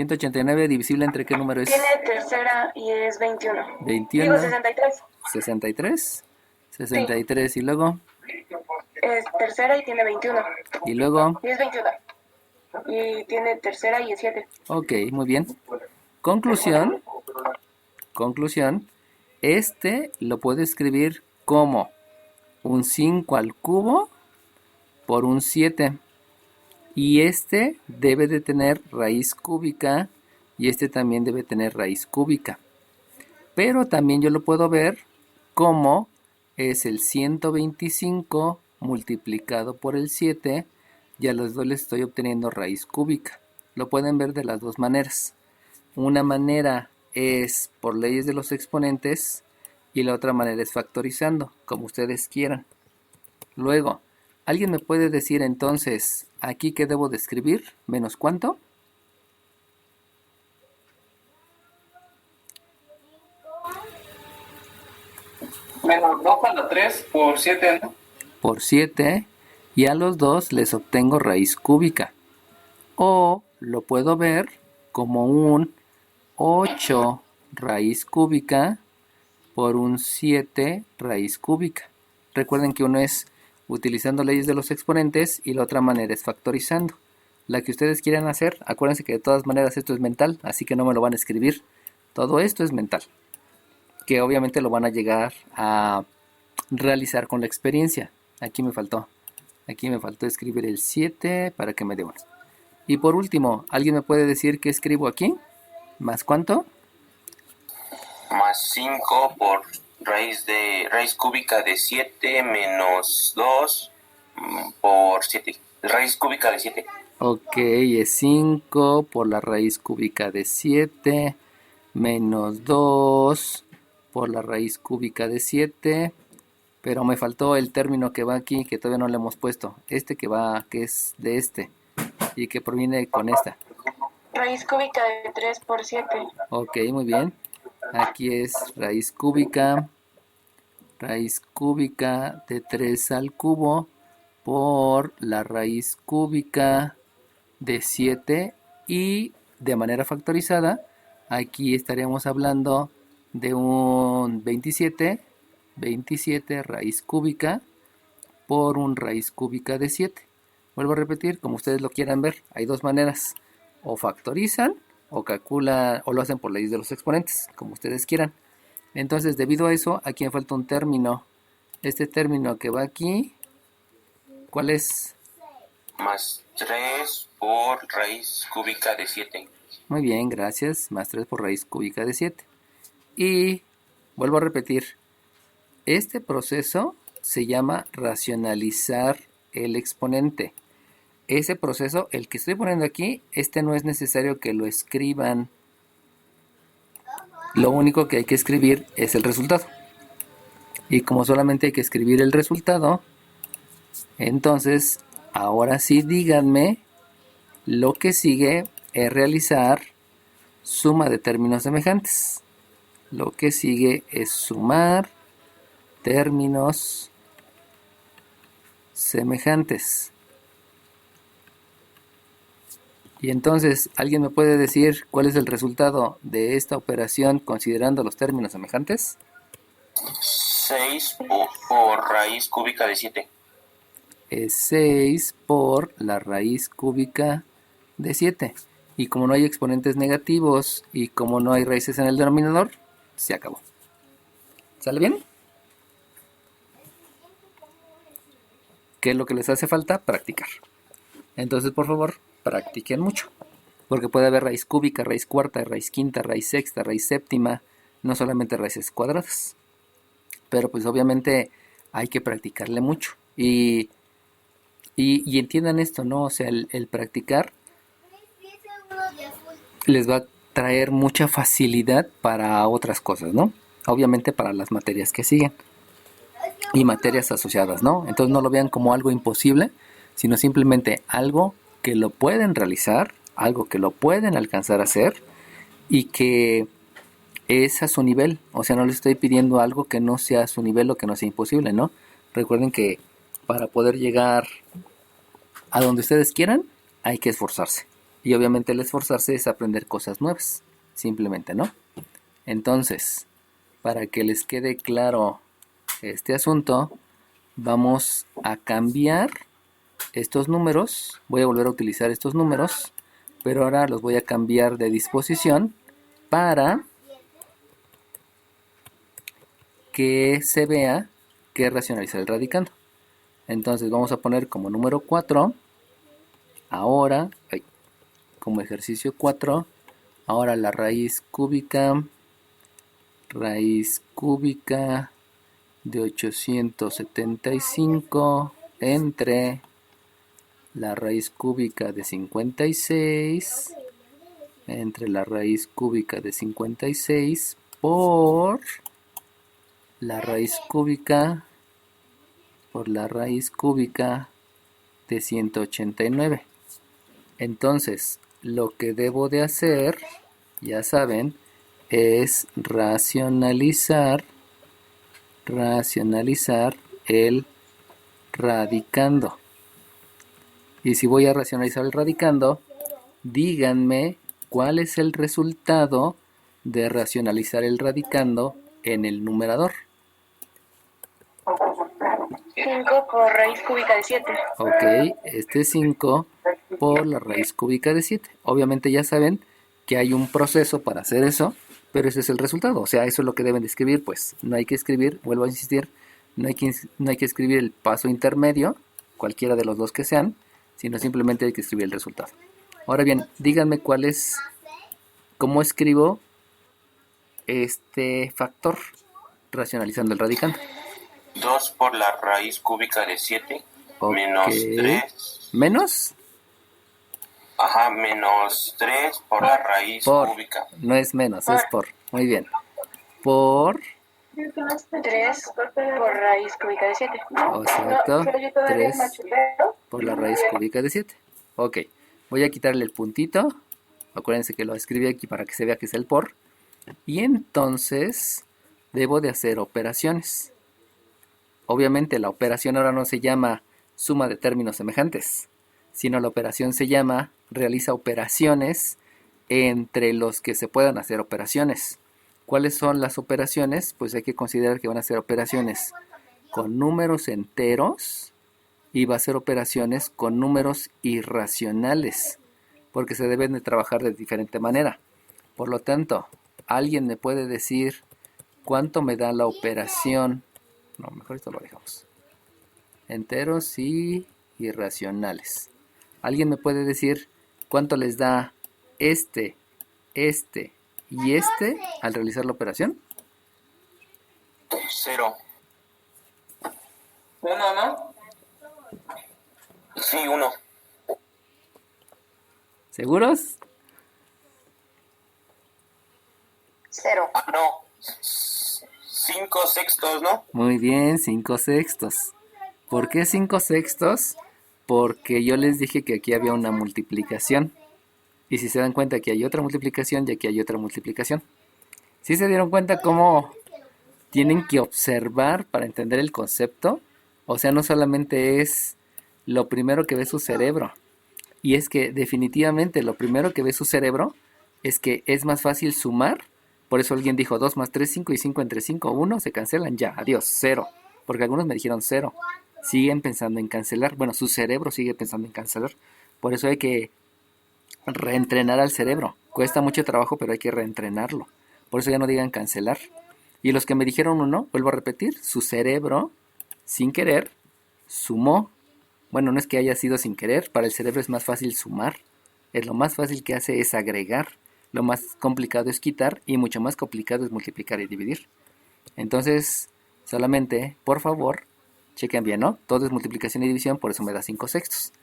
189 divisible entre qué número es? Tiene tercera y es 21. 21. Digo 63. 63. 63 y luego. Es tercera y tiene 21. Y luego. Y es 21. Y tiene tercera y es 7. Ok, muy bien. Conclusión. Conclusión. Este lo puedo escribir como un 5 al cubo por un 7. Y este debe de tener raíz cúbica y este también debe tener raíz cúbica. Pero también yo lo puedo ver como es el 125 multiplicado por el 7 y a los dos les estoy obteniendo raíz cúbica. Lo pueden ver de las dos maneras. Una manera es por leyes de los exponentes y la otra manera es factorizando, como ustedes quieran. Luego, ¿alguien me puede decir entonces aquí qué debo de escribir? ¿Menos cuánto? Menos 2 a la 3 por 7, ¿no? Por 7 y a los dos les obtengo raíz cúbica. O lo puedo ver como un 8 raíz cúbica por un 7 raíz cúbica. Recuerden que uno es utilizando leyes de los exponentes y la otra manera es factorizando. La que ustedes quieran hacer, acuérdense que de todas maneras esto es mental, así que no me lo van a escribir. Todo esto es mental, que obviamente lo van a llegar a realizar con la experiencia. Aquí me faltó escribir el 7 para que me dé 1. Y por último, ¿alguien me puede decir qué escribo aquí? ¿Más cuánto? Más 5 por raíz cúbica de 7 menos 2 por 7. Raíz cúbica de 7. Ok, es 5 por la raíz cúbica de 7 menos 2 por la raíz cúbica de 7. Pero me faltó el término que va aquí, que todavía no le hemos puesto. Este que va, que es de este y que proviene con esta. Raíz cúbica de 3 por 7. Ok, muy bien. Aquí es raíz cúbica de 3 al cubo por la raíz cúbica de 7 y de manera factorizada, aquí estaríamos hablando de un 27 raíz cúbica por un raíz cúbica de 7. Vuelvo a repetir, como ustedes lo quieran ver, hay dos maneras, o factorizan o calculan o lo hacen por leyes de los exponentes, como ustedes quieran. Entonces, debido a eso, aquí me falta un término. Este término que va aquí, ¿cuál es? Más 3 por raíz cúbica de 7. Muy bien, gracias. Más 3 por raíz cúbica de 7. Y vuelvo a repetir, este proceso se llama racionalizar el exponente. Ese proceso, el que estoy poniendo aquí, este no es necesario que lo escriban. Lo único que hay que escribir es el resultado. Y como solamente hay que escribir el resultado, entonces, ahora sí díganme, lo que sigue es realizar suma de términos semejantes. Lo que sigue es sumar términos semejantes. Y entonces, ¿alguien me puede decir cuál es el resultado de esta operación considerando los términos semejantes? 6 por raíz cúbica de 7. Es 6 por la raíz cúbica de 7. Y como no hay exponentes negativos y como no hay raíces en el denominador, se acabó. ¿Sale bien? ¿Qué es lo que les hace falta? Practicar. Entonces, por favor, practiquen mucho. Porque puede haber raíz cúbica, raíz cuarta, raíz quinta, raíz sexta, raíz séptima, no solamente raíces cuadradas. Pero pues obviamente hay que practicarle mucho. Y entiendan esto, ¿no? O sea, el practicar les va a traer mucha facilidad para otras cosas, ¿no? Obviamente para las materias que siguen y materias asociadas, ¿no? Entonces no lo vean como algo imposible, sino simplemente algo que lo pueden realizar, algo que lo pueden alcanzar a hacer y que es a su nivel. O sea, no les estoy pidiendo algo que no sea a su nivel o que no sea imposible, ¿no? Recuerden que para poder llegar a donde ustedes quieran, hay que esforzarse. Y obviamente el esforzarse es aprender cosas nuevas, simplemente, ¿no? Entonces, para que les quede claro este asunto, vamos a cambiar estos números. Voy a volver a utilizar estos números, pero ahora los voy a cambiar de disposición para que se vea que es racionalizar el radicando. Entonces vamos a poner como número 4, ahora, como ejercicio 4, ahora la raíz cúbica de 875 entre la raíz cúbica de 56, entre la raíz cúbica de 56 por la raíz cúbica de 189. Entonces, lo que debo de hacer, ya saben, es racionalizar el radicando. Y si voy a racionalizar el radicando, díganme cuál es el resultado de racionalizar el radicando en el numerador. 5 por raíz cúbica de 7. Ok, este es 5 por la raíz cúbica de 7. Obviamente ya saben que hay un proceso para hacer eso, pero ese es el resultado. O sea, eso es lo que deben de escribir. Pues no hay que escribir, vuelvo a insistir, no hay que escribir el paso intermedio, cualquiera de los dos que sean, sino simplemente hay que escribir el resultado. Ahora bien, díganme cómo escribo este factor racionalizando el radicando. 2 por la raíz cúbica de 7 Ok. menos 3. ¿Menos? Ajá, menos 3 por la raíz cúbica. No es menos, es por. Muy bien. Por. 3 por raíz cúbica de 7. Exacto. 3 por la raíz cúbica de 7. Ok. Voy a quitarle el puntito. Acuérdense que lo escribí aquí para que se vea que es el por. Y entonces debo de hacer operaciones. Obviamente la operación ahora no se llama suma de términos semejantes, sino la operación se llama realiza operaciones entre los que se puedan hacer operaciones. ¿Cuáles son las operaciones? Pues hay que considerar que van a ser operaciones con números enteros y va a ser operaciones con números irracionales, porque se deben de trabajar de diferente manera. Por lo tanto, ¿alguien me puede decir cuánto me da la operación? No, mejor esto lo dejamos. Enteros y irracionales. ¿Alguien me puede decir cuánto les da este y este al realizar la operación? 0. 1, ¿no? Sí, 1. ¿Seguros? 0. Ah, no. 5 sextos, ¿no? Muy bien, 5 sextos. ¿Por qué 5 sextos? Porque yo les dije que aquí había una multiplicación. Y si se dan cuenta que hay otra multiplicación y aquí hay otra multiplicación. ¿Sí se dieron cuenta cómo tienen que observar para entender el concepto? O sea, no solamente es lo primero que ve su cerebro. Y es que definitivamente lo primero que ve su cerebro es que es más fácil sumar. Por eso alguien dijo 2 más 3, 5 y 5 entre 5, 1, se cancelan ya, adiós, 0. Porque algunos me dijeron 0. Siguen pensando en cancelar. Bueno, su cerebro sigue pensando en cancelar. Por eso hay que reentrenar al cerebro. Cuesta mucho trabajo, pero hay que reentrenarlo. Por eso ya no digan cancelar. Y los que me dijeron 1, vuelvo a repetir, su cerebro, sin querer, sumó. Bueno, no es que haya sido sin querer, para el cerebro es más fácil sumar. Es lo más fácil que hace es agregar. Lo más complicado es quitar y mucho más complicado es multiplicar y dividir. Entonces, solamente, por favor, chequen bien, ¿no? Todo es multiplicación y división, por eso me da 5 sextos.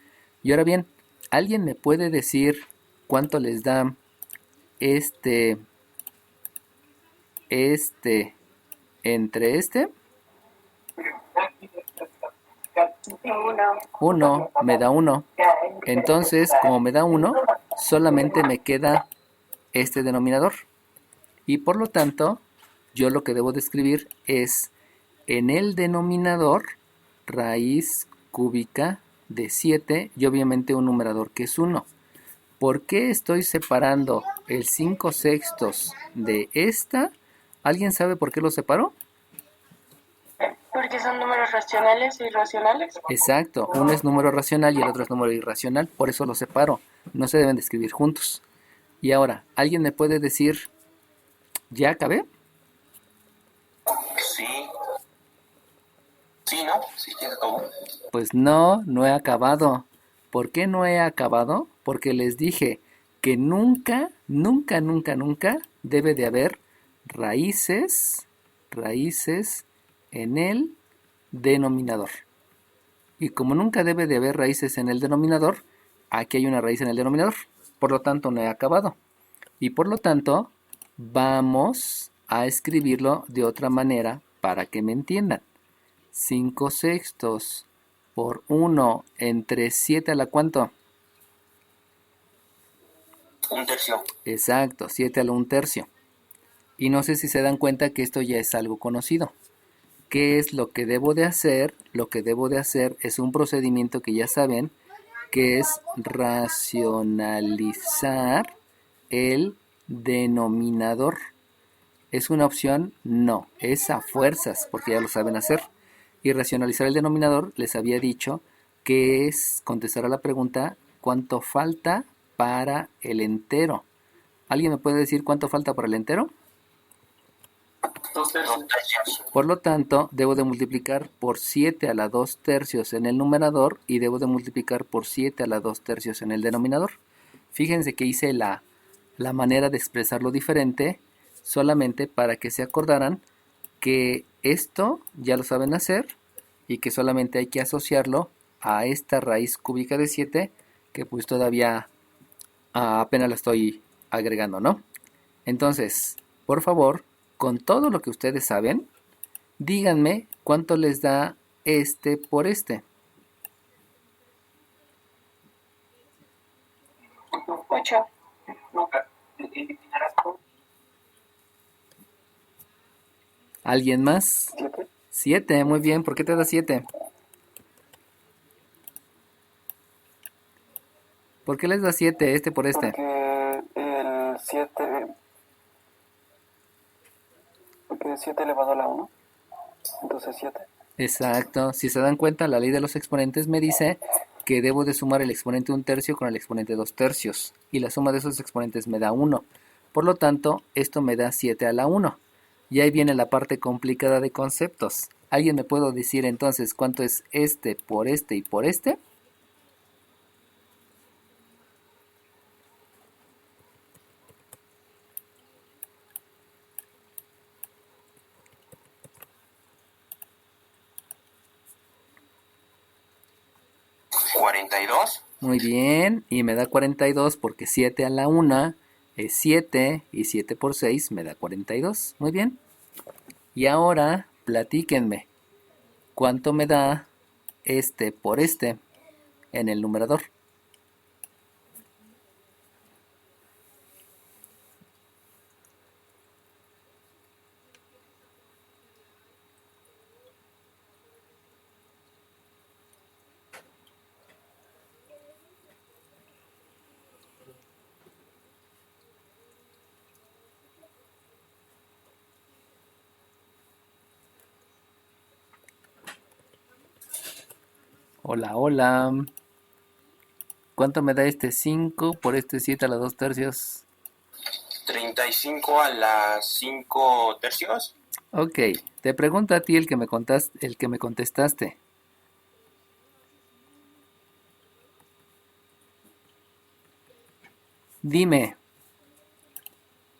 Y ahora bien, ¿alguien me puede decir cuánto les da este entre este? 1, me da 1. Entonces, como me da 1, solamente me queda este denominador. Y por lo tanto, yo lo que debo de escribir es en el denominador raíz cúbica de 7 y obviamente un numerador que es 1. ¿Por qué estoy separando el 5/6 de esta? ¿Alguien sabe por qué lo separo? Porque son números racionales e irracionales. Exacto, uno es número racional y el otro es número irracional, por eso los separo. No se deben de escribir juntos. Y ahora, ¿alguien me puede decir, ya acabé? Sí. Sí, ¿no? Sí, ya acabó. Pues no, no he acabado. ¿Por qué no he acabado? Porque les dije que nunca, nunca, nunca, nunca debe de haber raíces en el denominador. Y como nunca debe de haber raíces en el denominador, aquí hay una raíz en el denominador. Por lo tanto, no he acabado. Y por lo tanto, vamos a escribirlo de otra manera para que me entiendan. 5/6 por 1 entre 7 a la ¿cuánto? 1/3. Exacto, 7 a la 1/3. Y no sé si se dan cuenta que esto ya es algo conocido. ¿Qué es lo que debo de hacer? Lo que debo de hacer es un procedimiento que ya saben, que es racionalizar el denominador. ¿Es una opción? No, es a fuerzas, porque ya lo saben hacer. Y racionalizar el denominador, les había dicho que es contestar a la pregunta, ¿cuánto falta para el entero? ¿Alguien me puede decir cuánto falta para el entero? 2/3. Por lo tanto, debo de multiplicar por 7 a la 2/3 en el numerador y debo de multiplicar por 7 a la 2/3 en el denominador. Fíjense que hice la manera de expresarlo diferente solamente para que se acordaran que esto ya lo saben hacer y que solamente hay que asociarlo a esta raíz cúbica de 7 que pues todavía apenas la estoy agregando, ¿no? Entonces, por favor, con todo lo que ustedes saben, díganme cuánto les da este por este. 8. ¿Alguien más? 7, muy bien. ¿Por qué te da 7? ¿Por qué les da 7 este por este? Porque el 7. Porque 7 elevado a la 1. Entonces 7. Exacto. Si se dan cuenta, la ley de los exponentes me dice que debo de sumar el exponente 1/3 con el exponente 2/3. Y la suma de esos exponentes me da 1. Por lo tanto, esto me da 7 a la 1. Y ahí viene la parte complicada de conceptos. ¿Alguien me puede decir entonces cuánto es este por este y por este? ¿42? Muy bien, y me da 42 porque 7 a la 1 es 7 y 7 por 6 me da 42. Muy bien. Y ahora platíquenme, ¿cuánto me da este por este en el numerador? Hola, hola. ¿Cuánto me da este 5 por este 7 a la 2/3? 35 a las 5/3. Ok, te pregunto a ti el que me contestaste. Dime,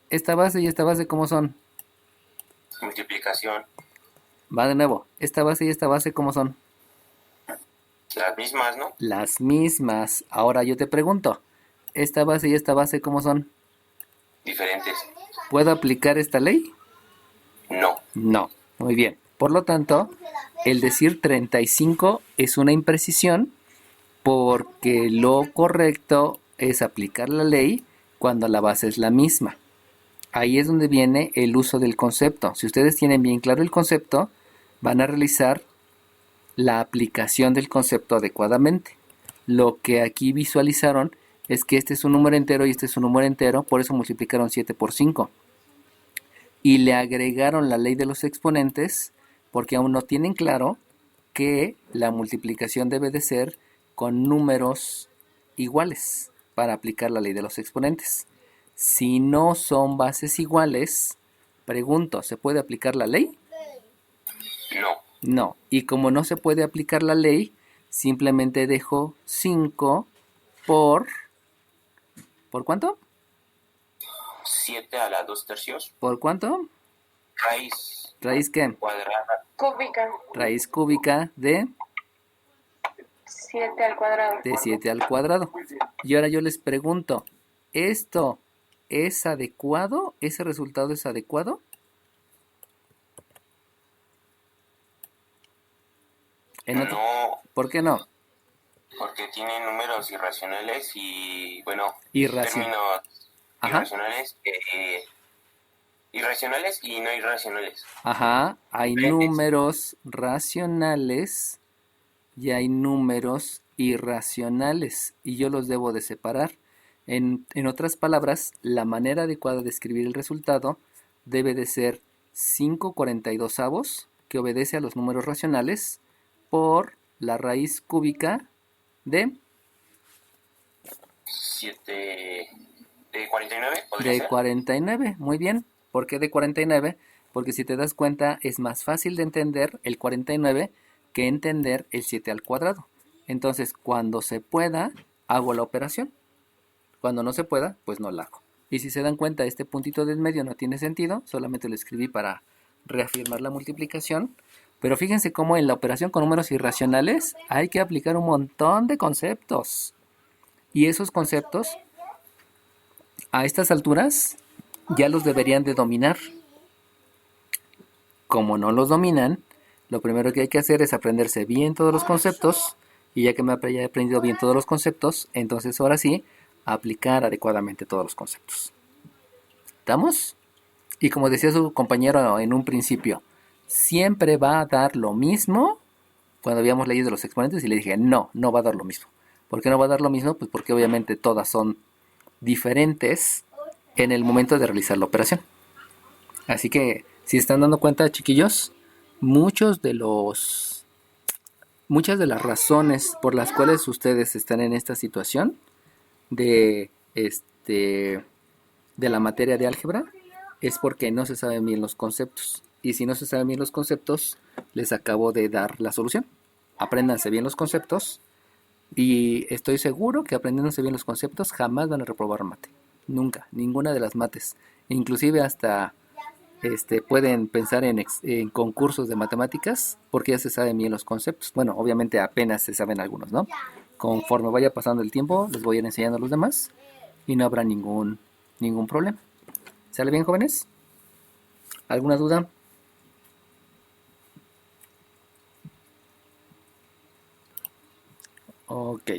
esta base y esta base, ¿cómo son? Multiplicación. Va de nuevo, esta base y esta base, ¿cómo son? Las mismas, ¿no? Las mismas. Ahora yo te pregunto, esta base y esta base, ¿cómo son? Diferentes. ¿Puedo aplicar esta ley? No. No. Muy bien. Por lo tanto, el decir 35 es una imprecisión porque lo correcto es aplicar la ley cuando la base es la misma. Ahí es donde viene el uso del concepto. Si ustedes tienen bien claro el concepto, van a realizar la aplicación del concepto adecuadamente. Lo que aquí visualizaron es que este es un número entero y este es un número entero, por eso multiplicaron 7 por 5. Y le agregaron la ley de los exponentes porque aún no tienen claro que la multiplicación debe de ser con números iguales para aplicar la ley de los exponentes. Si no son bases iguales, pregunto, ¿se puede aplicar la ley? No. No. Y como no se puede aplicar la ley, simplemente dejo 5 por... ¿Por cuánto? 7 a la 2 tercios. ¿Por cuánto? Raíz ¿Raíz qué? cuadrada. Cúbica. Raíz cúbica de 7 al cuadrado. 7 al cuadrado. Y ahora yo les pregunto, ¿esto es adecuado? ¿Ese resultado es adecuado? No, ¿Por qué no? porque tiene números irracionales y, bueno, Irracional. términos Ajá. irracionales y no irracionales. Ajá, hay Diferentes. números racionales y hay números irracionales y yo los debo de separar. En otras palabras, la manera adecuada de escribir el resultado debe de ser 5/42, que obedece a los números racionales, por la raíz cúbica de 7 de 49, podría de ser. 49. Muy bien. ¿Por qué de 49? Porque si te das cuenta es más fácil de entender el 49 que entender el 7 al cuadrado. Entonces, cuando se pueda, hago la operación. Cuando no se pueda, pues no la hago. Y si se dan cuenta, este puntito del medio no tiene sentido, solamente lo escribí para reafirmar la multiplicación. Pero fíjense cómo en la operación con números irracionales hay que aplicar un montón de conceptos. Y esos conceptos, a estas alturas, ya los deberían de dominar. Como no los dominan, lo primero que hay que hacer es aprenderse bien todos los conceptos. Y ya que me haya aprendido bien todos los conceptos, entonces ahora sí, aplicar adecuadamente todos los conceptos. ¿Estamos? Y como decía su compañero en un principio, siempre va a dar lo mismo. Cuando habíamos leído los exponentes y le dije, no, no va a dar lo mismo. ¿Por qué no va a dar lo mismo? Pues porque obviamente todas son diferentes en el momento de realizar la operación. Así que, si están dando cuenta, chiquillos, muchas de las razones por las cuales ustedes están en esta situación de la materia de álgebra es porque no se saben bien los conceptos. Y si no se saben bien los conceptos, les acabo de dar la solución. Apréndanse bien los conceptos y estoy seguro que aprendiéndose bien los conceptos jamás van a reprobar mate. Nunca, ninguna de las mates. Inclusive hasta pueden pensar en concursos de matemáticas porque ya se saben bien los conceptos. Bueno, obviamente apenas se saben algunos, ¿no? Conforme vaya pasando el tiempo, les voy a ir enseñando a los demás y no habrá ningún problema. ¿Sale bien, jóvenes? ¿Alguna duda? Ok.